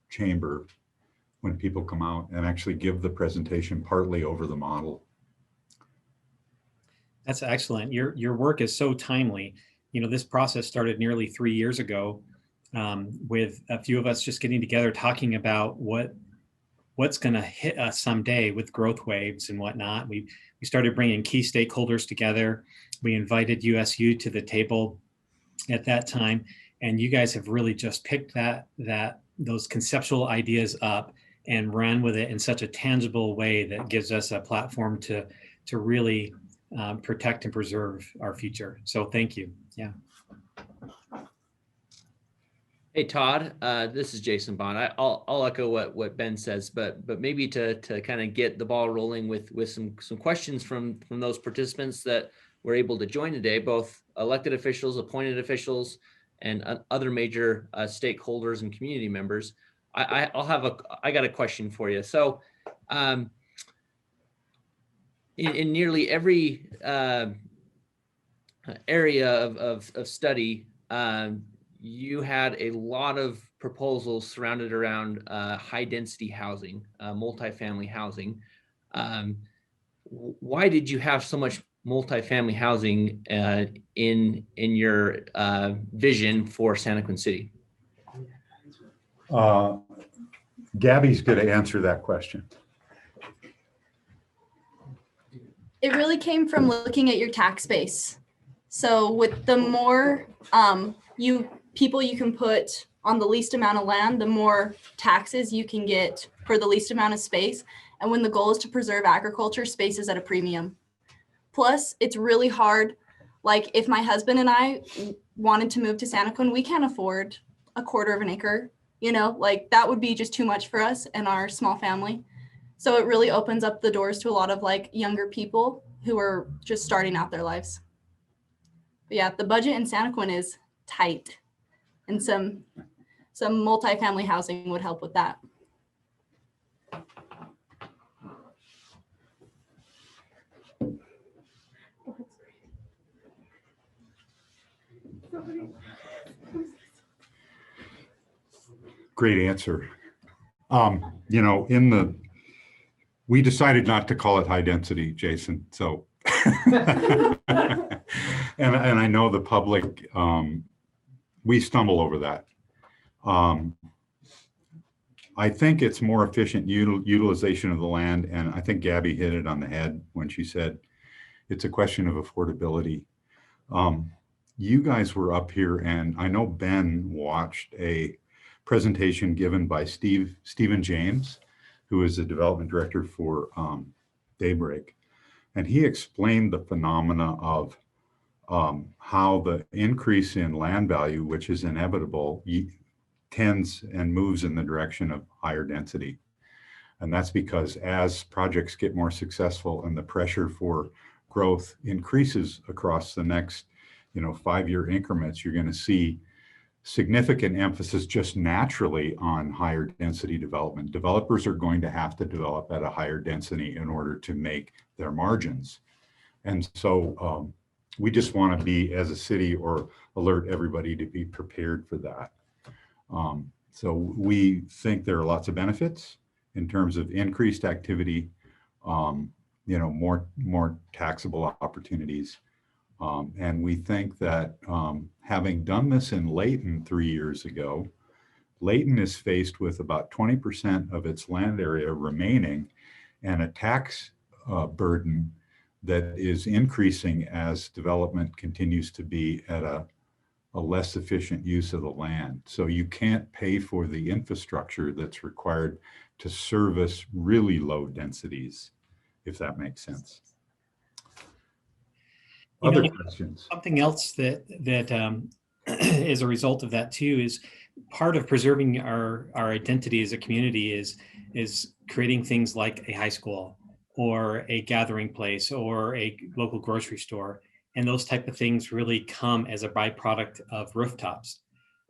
chamber when people come out and actually give the presentation partly over the model. That's excellent. Your work is so timely. This process started nearly 3 years ago. With a few of us just getting together, talking about what's going to hit us someday with growth waves and whatnot. We started bringing key stakeholders together. We invited USU to the table at that time, and you guys have really just picked those conceptual ideas up and run with it in such a tangible way that gives us a platform to really protect and preserve our future. So thank you. Yeah. Hey, Todd, this is Jason Bond. I'll echo what Ben says, but maybe to kind of get the ball rolling with some questions from those participants that were able to join today, both elected officials, appointed officials, and other major stakeholders and community members. I got a question for you. So in nearly every area of study, you had a lot of proposals surrounded around high density housing, multifamily housing. Why did you have so much multifamily housing in your vision for Santaquin City? Gabby's going to answer that question. It really came from looking at your tax base. So with the more people you can put on the least amount of land, the more taxes you can get for the least amount of space. And when the goal is to preserve agriculture, space is at a premium. Plus, it's really hard. Like if my husband and I wanted to move to Santaquin, we can't afford a quarter of an acre, you know, like that would be just too much for us and our small family. So it really opens up the doors to a lot of like younger people who are just starting out their lives. But yeah, the budget in Santaquin is tight, and some multifamily housing would help with that. Great answer. You know, we decided not to call it high density, Jason. So, and I know the public, we stumble over that. I think it's more efficient utilization of the land. And I think Gabby hit it on the head when she said, it's a question of affordability. You guys were up here, and I know Ben watched a presentation given by Stephen James, who is the development director for Daybreak. And he explained the phenomena of how the increase in land value, which is inevitable, tends and moves in the direction of higher density. And that's because as projects get more successful and the pressure for growth increases across the next, 5-year increments, you're going to see significant emphasis just naturally on higher density development. Developers are going to have to develop at a higher density in order to make their margins. And so we just want to be, as a city, or alert everybody to be prepared for that. So we think there are lots of benefits in terms of increased activity, more taxable opportunities. And we think that having done this in Layton 3 years ago, Layton is faced with about 20% of its land area remaining and a tax burden that is increasing as development continues to be at a less efficient use of the land. So you can't pay for the infrastructure that's required to service really low densities, if that makes sense. Other questions? Something else that is a result of that too is part of preserving our identity as a community is creating things like a high school or a gathering place or a local grocery store. And those type of things really come as a byproduct of rooftops.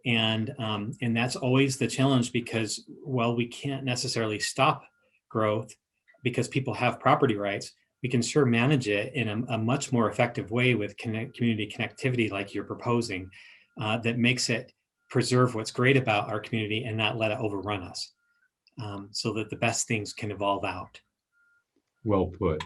And that's always the challenge because, well, we can't necessarily stop growth because people have property rights. We can sure manage it in a much more effective way with community connectivity like you're proposing that makes it preserve what's great about our community and not let it overrun us so that the best things can evolve out. Well put.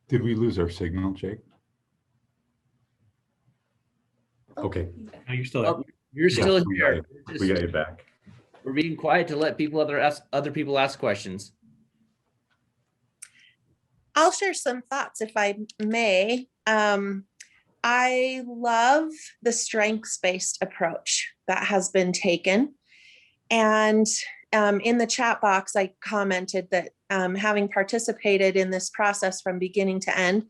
Did we lose our signal, Jake? Okay. No, you're still there. Oh, you're still here. We got you back. We're being quiet to let other people ask questions. I'll share some thoughts if I may. I love the strengths-based approach that has been taken. And in the chat box, I commented that having participated in this process from beginning to end,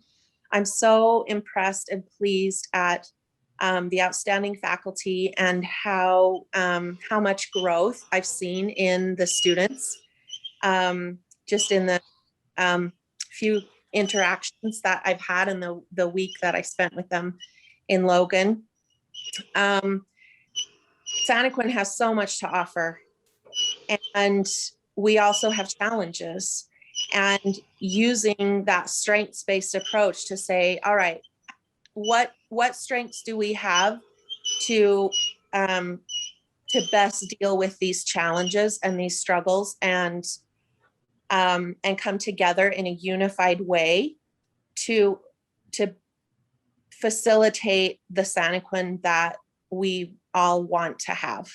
I'm so impressed and pleased at the outstanding faculty, and how much growth I've seen in the students, just in the few interactions that I've had in the week that I spent with them in Logan. Santaquin has so much to offer, and we also have challenges, and using that strengths-based approach to say, all right, what strengths do we have to best deal with these challenges and these struggles, and come together in a unified way to facilitate the Santaquin that we all want to have,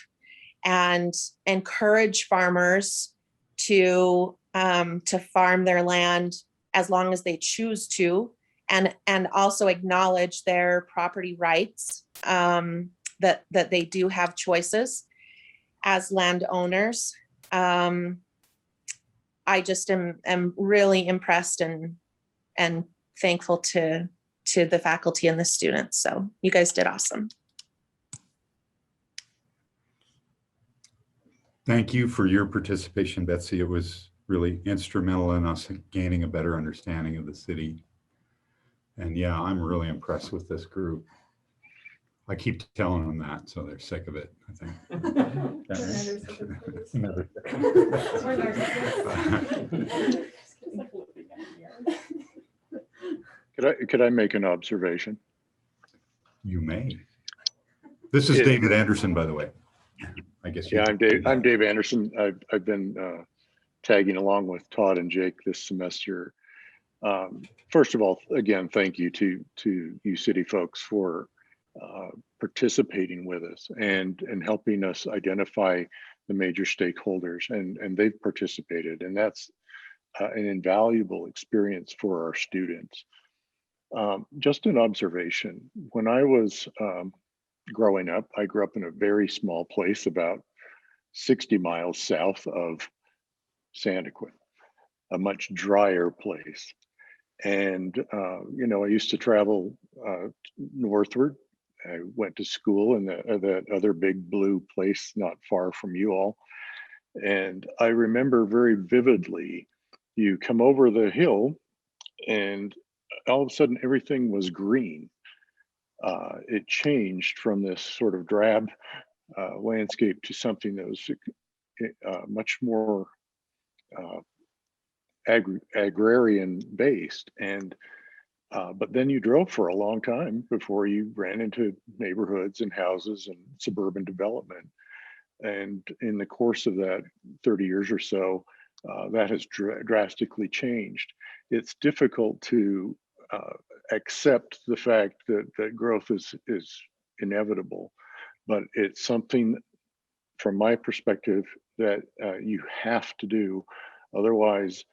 and encourage farmers to farm their land as long as they choose to, and also acknowledge their property rights, that they do have choices as landowners. I just am really impressed and thankful to the faculty and the students. So you guys did awesome. Thank you for your participation, Betsy. It was really instrumental in us gaining a better understanding of the city. And yeah, I'm really impressed with this group. I keep telling them that, so they're sick of it, I think. Never. Could I make an observation? You may. This is David Anderson, by the way. I guess. Yeah, I'm Dave Anderson. I've been tagging along with Todd and Jake this semester. First of all, again, thank you to you city folks for participating with us and helping us identify the major stakeholders, and they've participated, and that's an invaluable experience for our students. Just an observation, when I was growing up, I grew up in a very small place about 60 miles south of Santaquin, a much drier place. And, you know, I used to travel northward. I went to school in that other big blue place not far from you all. And I remember very vividly, you come over the hill and all of a sudden everything was green. It changed from this sort of drab landscape to something that was much more agrarian based. And but then you drove for a long time before you ran into neighborhoods and houses and suburban development. And in the course of that 30 years or so, that has drastically changed. It's difficult to accept the fact that growth is inevitable, but it's something, from my perspective, that you have to do. Otherwise,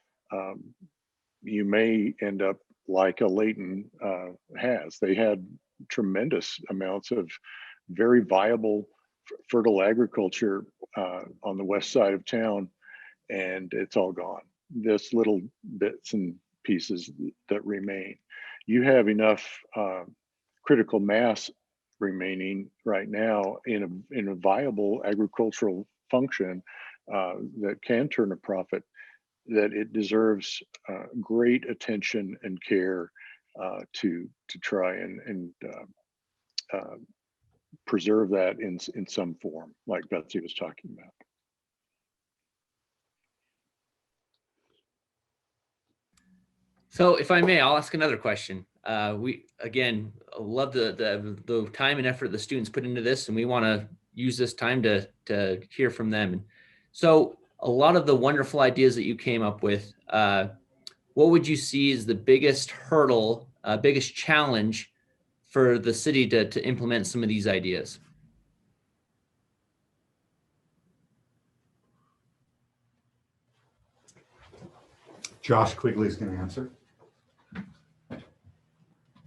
you may end up like a Layton has. They had tremendous amounts of very viable, fertile agriculture on the west side of town, and it's all gone. There's little bits and pieces that remain. You have enough critical mass remaining right now in a viable agricultural function that can turn a profit, that it deserves great attention and care to try and preserve that in some form, like Betsy was talking about. So if I may, I'll ask another question. We, again, love the time and effort the students put into this, and we want to use this time to hear from them. So a lot of the wonderful ideas that you came up with, what would you see is the biggest hurdle, biggest challenge for the city to implement some of these ideas? Josh Quigley is going to answer.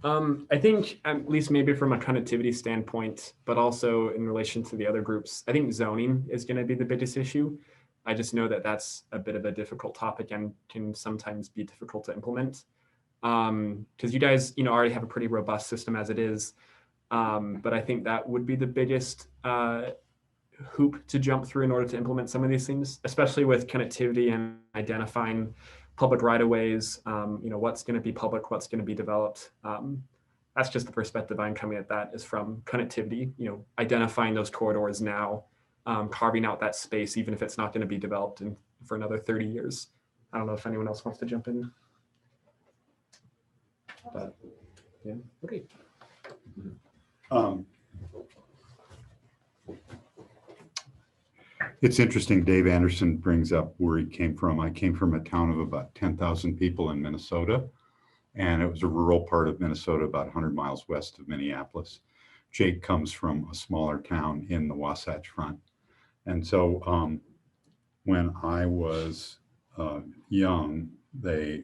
I think, at least maybe from a connectivity standpoint, but also in relation to the other groups, I think zoning is going to be the biggest issue. I just know that that's a bit of a difficult topic and can sometimes be difficult to implement. Because you guys, already have a pretty robust system as it is. But I think that would be the biggest hoop to jump through in order to implement some of these things, especially with connectivity and identifying public right-of-ways, what's going to be public, what's going to be developed. That's just the perspective I'm coming at that is from connectivity, identifying those corridors now, carving out that space, even if it's not going to be developed for another 30 years. I don't know if anyone else wants to jump in. But yeah, okay. It's interesting, Dave Anderson brings up where he came from. I came from a town of about 10,000 people in Minnesota, and it was a rural part of Minnesota about 100 miles west of Minneapolis. Jake comes from a smaller town in the Wasatch Front. And so when I was young, they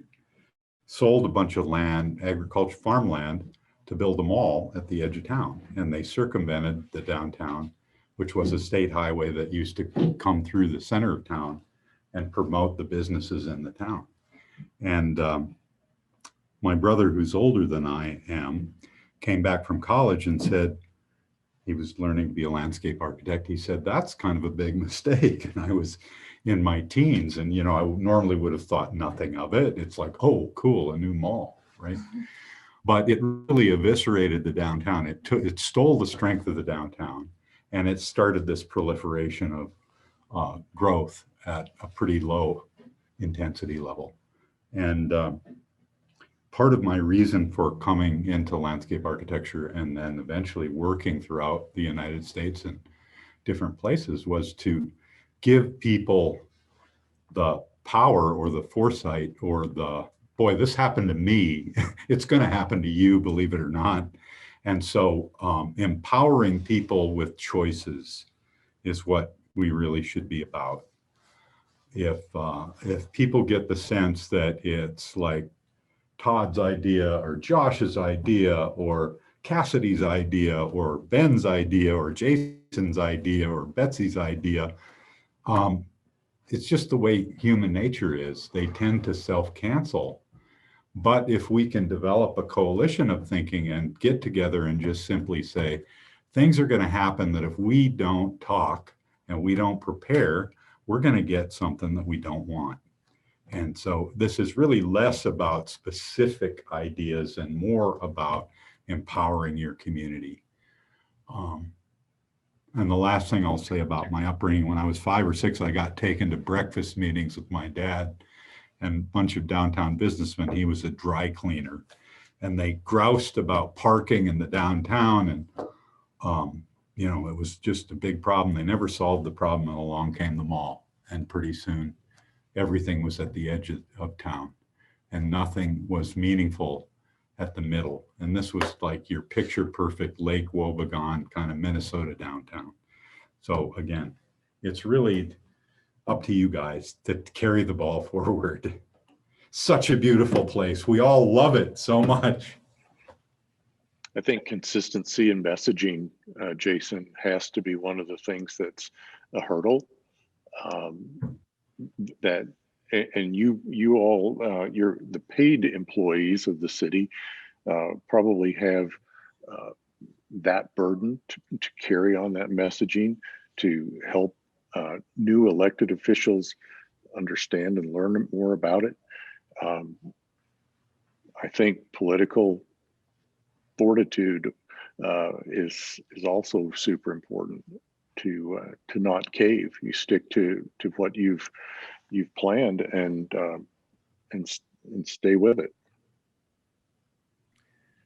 sold a bunch of land, agriculture farmland, to build a mall at the edge of town. And they circumvented the downtown, which was a state highway that used to come through the center of town and promote the businesses in the town. And my brother, who's older than I am, came back from college and said, he was learning to be a landscape architect. He said, that's kind of a big mistake. And I was in my teens, and I normally would have thought nothing of it. It's like, oh, cool, a new mall, right? But it really eviscerated the downtown. It stole the strength of the downtown, and it started this proliferation of growth at a pretty low intensity level. And part of my reason for coming into landscape architecture and then eventually working throughout the United States and different places was to give people the power or the foresight or the, boy, this happened to me. It's going to happen to you, believe it or not. And so empowering people with choices is what we really should be about. If people get the sense that it's like Todd's idea or Josh's idea or Cassidy's idea or Ben's idea or Jason's idea or Betsy's idea, it's just the way human nature is. They tend to self-cancel. But if we can develop a coalition of thinking and get together and just simply say, things are going to happen that if we don't talk and we don't prepare, we're going to get something that we don't want. And so this is really less about specific ideas and more about empowering your community. And the last thing I'll say about my upbringing, when I was 5 or 6, I got taken to breakfast meetings with my dad and a bunch of downtown businessmen. He was a dry cleaner, and they groused about parking in the downtown. And, it was just a big problem. They never solved the problem, and along came the mall. And pretty soon, everything was at the edge of town, and nothing was meaningful at the middle. And this was like your picture perfect Lake Wobegon kind of Minnesota downtown. So again, it's really up to you guys to carry the ball forward. Such a beautiful place. We all love it so much. I think consistency in messaging, Jason, has to be one of the things that's a hurdle. And you all, you're the paid employees of the city, probably have that burden to carry on that messaging, to help new elected officials understand and learn more about it. I think political fortitude is also super important, to not cave. You stick to what you've planned and stay with it.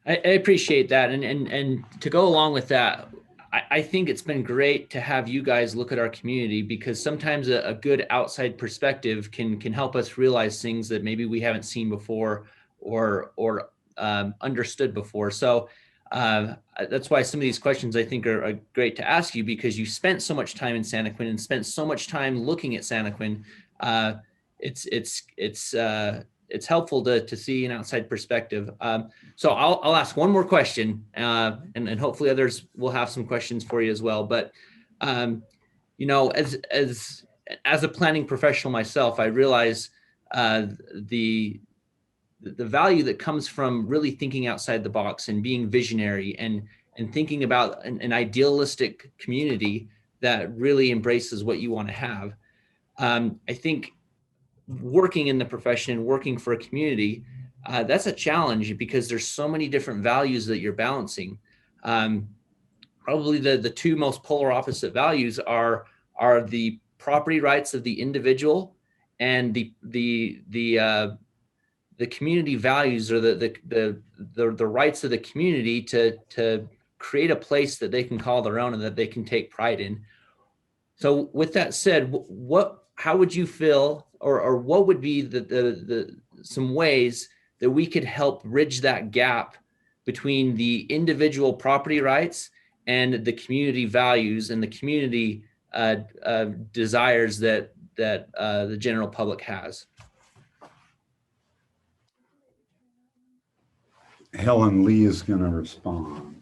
I appreciate that. And to go along with that, I think it's been great to have you guys look at our community, because sometimes a good outside perspective can help us realize things that maybe we haven't seen before or understood before. So that's why some of these questions I think are great to ask you, because you spent so much time in Santaquin and spent so much time looking at Santaquin. It's helpful to see an outside perspective. So I'll ask one more question, and hopefully others will have some questions for you as well. But as a planning professional myself, I realize the value that comes from really thinking outside the box and being visionary and and thinking about an idealistic community that really embraces what you want to have. I think working in the profession, working for a community, that's a challenge because there's so many different values that you're balancing. Probably the two most polar opposite values are the property rights of the individual and the community values, or the rights of the community to create a place that they can call their own and that they can take pride in. So with that said, how would you feel, or what would be some ways that we could help bridge that gap between the individual property rights and the community values and the community desires that the general public has? Helen Lee is going to respond.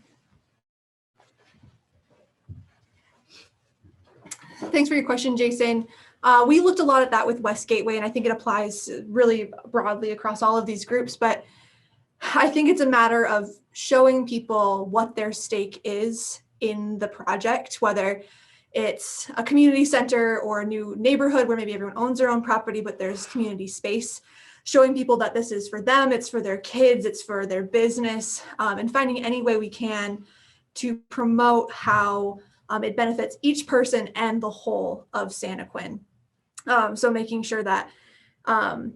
Thanks for your question, Jason. We looked a lot at that with West Gateway, and I think it applies really broadly across all of these groups, but I think it's a matter of showing people what their stake is in the project, whether it's a community center or a new neighborhood where maybe everyone owns their own property, but there's community space, showing people that this is for them, it's for their kids, it's for their business, and finding any way we can to promote how it benefits each person and the whole of Santaquin. So making sure that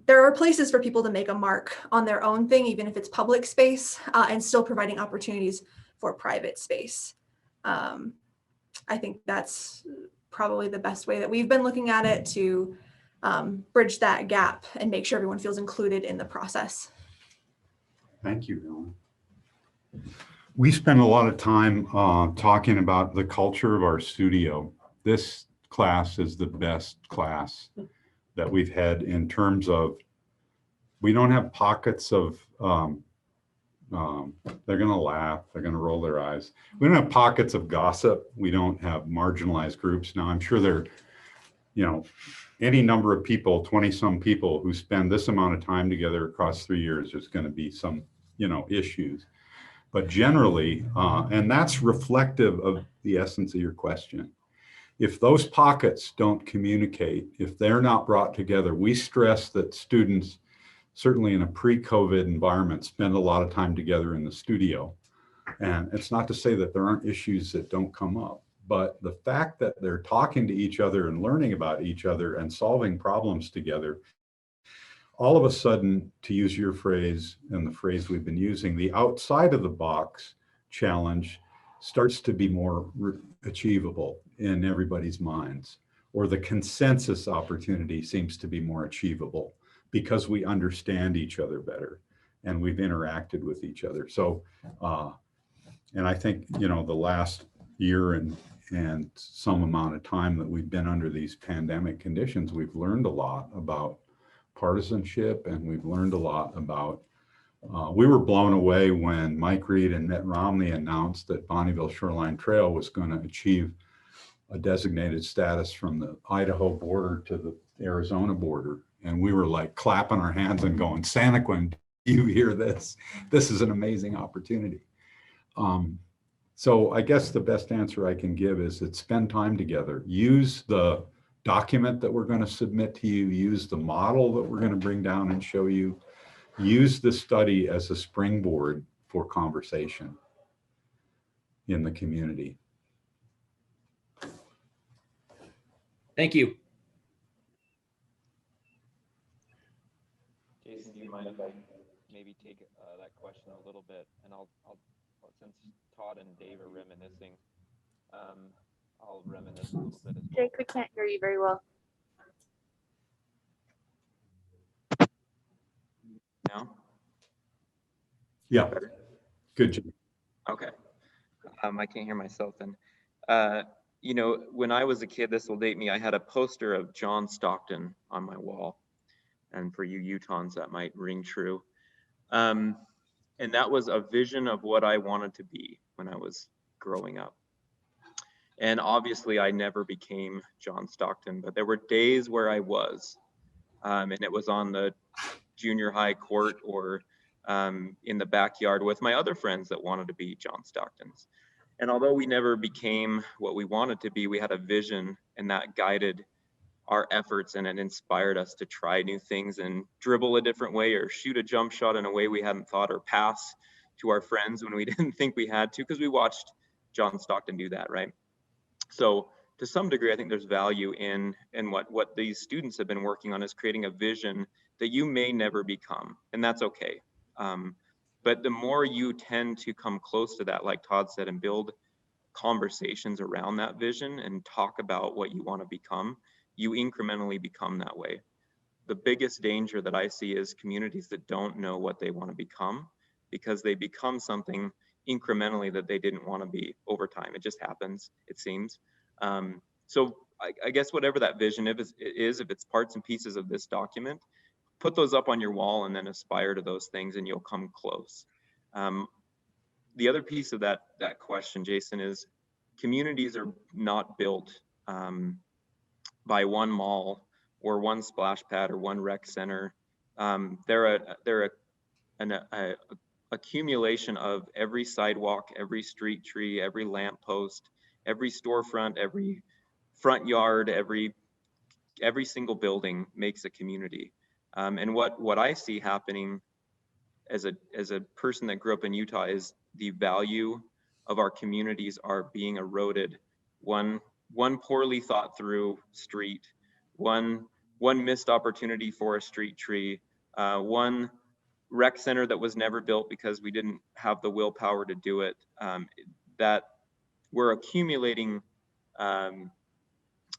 there are places for people to make a mark on their own thing, even if it's public space, and still providing opportunities for private space. I think that's probably the best way that we've been looking at it to bridge that gap and make sure everyone feels included in the process. Thank you, Helen. We spend a lot of time talking about the culture of our studio. This class is the best class that we've had in terms of, we don't have pockets of, they're going to laugh, they're going to roll their eyes. We don't have pockets of gossip. We don't have marginalized groups. Now, I'm sure there, any number of people, 20 some people who spend this amount of time together across 3 years, there's going to be some, issues. But generally, and that's reflective of the essence of your question. If those pockets don't communicate, if they're not brought together, we stress that students, certainly in a pre-COVID environment, spend a lot of time together in the studio. And it's not to say that there aren't issues that don't come up, but the fact that they're talking to each other and learning about each other and solving problems together, all of a sudden, to use your phrase and the phrase we've been using, the outside of the box challenge starts to be more achievable in everybody's minds, or the consensus opportunity seems to be more achievable because we understand each other better and we've interacted with each other. So, and I think, the last year and some amount of time that we've been under these pandemic conditions, we've learned a lot about partisanship, and we've learned a lot about, we were blown away when Mike Reed and Mitt Romney announced that Bonneville Shoreline Trail was going to achieve a designated status from the Idaho border to the Arizona border. And we were like clapping our hands and going, Santaquin, do you hear this? This is an amazing opportunity. So I guess the best answer I can give is that spend time together. Use the document that we're going to submit to you. Use the model that we're going to bring down and show you. Use the study as a springboard for conversation in the community. Thank you. Jason, do you mind if I maybe take that question a little bit, and I'll since Todd and Dave are reminiscing, I'll reminisce a little bit as well. Jake, we can't hear you very well. Now? Yeah, good job. Okay. I can't hear myself then. When I was a kid, this will date me, I had a poster of John Stockton on my wall. And for you Utahns, that might ring true. And that was a vision of what I wanted to be when I was growing up. And obviously I never became John Stockton, but there were days where I was, and it was on the junior high court or in the backyard with my other friends that wanted to be John Stocktons. And although we never became what we wanted to be, we had a vision, and that guided our efforts, and it inspired us to try new things and dribble a different way, or shoot a jump shot in a way we hadn't thought, or pass to our friends when we didn't think we had to, because we watched John Stockton do that, right? So to some degree, I think there's value in what these students have been working on, is creating a vision that you may never become, and that's okay. But the more you tend to come close to that, like Todd said, and build conversations around that vision and talk about what you want to become, you incrementally become that way. The biggest danger that I see is communities that don't know what they want to become, because they become something incrementally that they didn't want to be over time. It just happens, it seems. So I guess whatever that vision is, if it's parts and pieces of this document, put those up on your wall and then aspire to those things, and you'll come close. The other piece of that question, Jason, is communities are not built by one mall or one splash pad or one rec center. They're an accumulation of every sidewalk, every street tree, every lamppost, every storefront, every front yard, every single building makes a community. And what I see happening as a person that grew up in Utah is the value of our communities are being eroded. One poorly thought through street, one missed opportunity for a street tree, one rec center that was never built because we didn't have the willpower to do it, that we're accumulating, and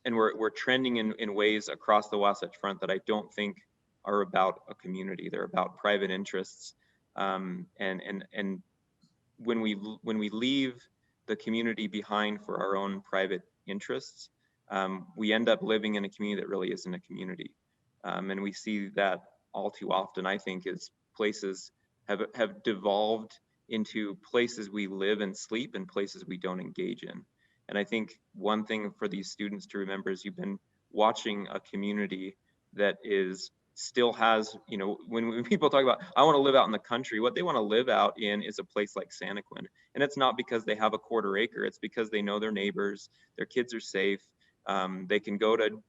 we're trending in ways across the Wasatch Front that I don't think are about a community. They're about private interests. And when we leave the community behind for our own private interests, we end up living in a community that really isn't a community. And we see that all too often, I think, is places have devolved into places we live and sleep and places we don't engage in. And I think one thing for these students to remember is you've been watching a community that still has, when people talk about, I want to live out in the country, what they want to live out in is a place like Santaquin. And it's not because they have a quarter acre, it's because they know their neighbors, their kids are safe, they can go to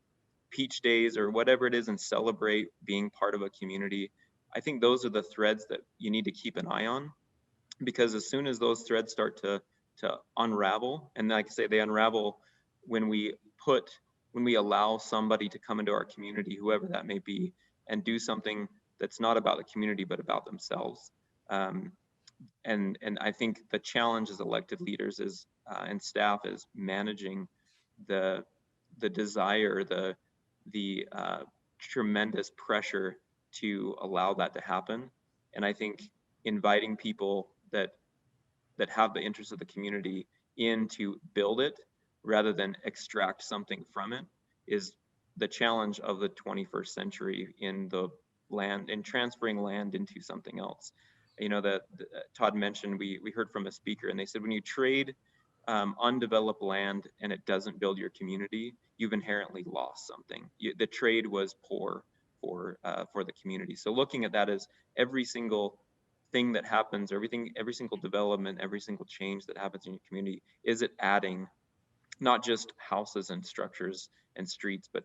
peach days or whatever it is and celebrate being part of a community. I think those are the threads that you need to keep an eye on, because as soon as those threads start to unravel, and like I say, they unravel when we allow somebody to come into our community, whoever that may be, and do something that's not about the community but about themselves. And I think the challenge as elected leaders is and staff is managing the desire, the tremendous pressure to allow that to happen. And I think inviting people that have the interests of the community in to build it rather than extract something from it is the challenge of the 21st century in the land, in transferring land into something else. That Todd mentioned, we heard from a speaker, and they said when you trade undeveloped land and it doesn't build your community, you've inherently lost something. The trade was poor for the community. So looking at that as every single thing that happens, every single development, every single change that happens in your community, is it adding not just houses and structures and streets, but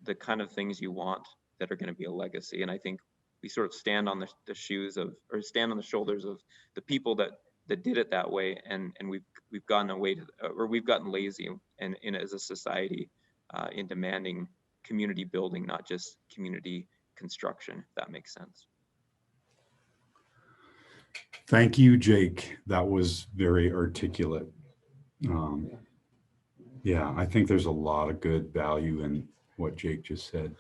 the kind of things you want that are going to be a legacy. And I think we sort of stand on the shoes of, or stand on the shoulders of the people that did it that way, and we've gotten away to, or we've gotten lazy and as a society in demanding community building, not just community construction, if that makes sense. Thank you, Jake. That was very articulate. Yeah, I think there's a lot of good value in what Jake just said.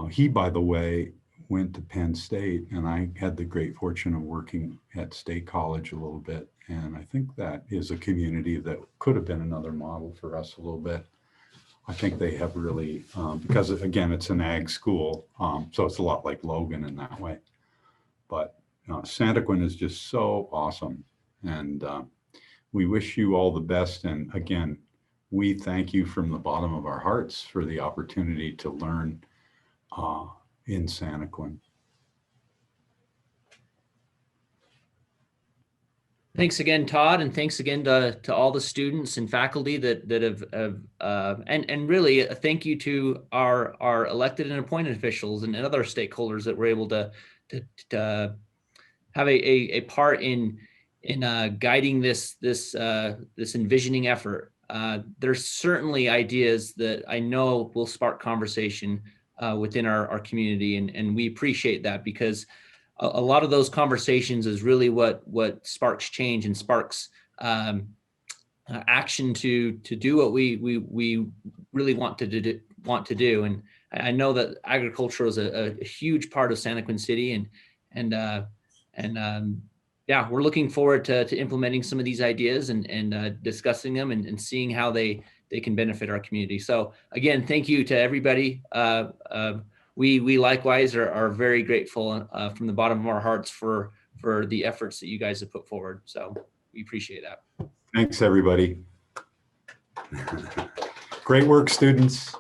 He, by the way, went to Penn State, and I had the great fortune of working at State College a little bit. And I think that is a community that could have been another model for us a little bit. I think they have really, because again, it's an ag school, so it's a lot like Logan in that way. But Santaquin is just so awesome. And we wish you all the best. And again, we thank you from the bottom of our hearts for the opportunity to learn in Santaquin. Thanks again, Todd, and thanks again to all the students and faculty that have and really a thank you to our elected and appointed officials and other stakeholders that were able to have a part in guiding this envisioning effort. There's certainly ideas that I know will spark conversation within our community, and we appreciate that, because a lot of those conversations is really what sparks change and sparks action to do what we really want to do. And I know that agriculture is a huge part of Santaquin City, and yeah, we're looking forward to implementing some of these ideas and discussing them and seeing how they can benefit our community. So again, thank you to everybody. We likewise are very grateful from the bottom of our hearts for the efforts that you guys have put forward. So we appreciate that. Thanks, everybody. Great work, students.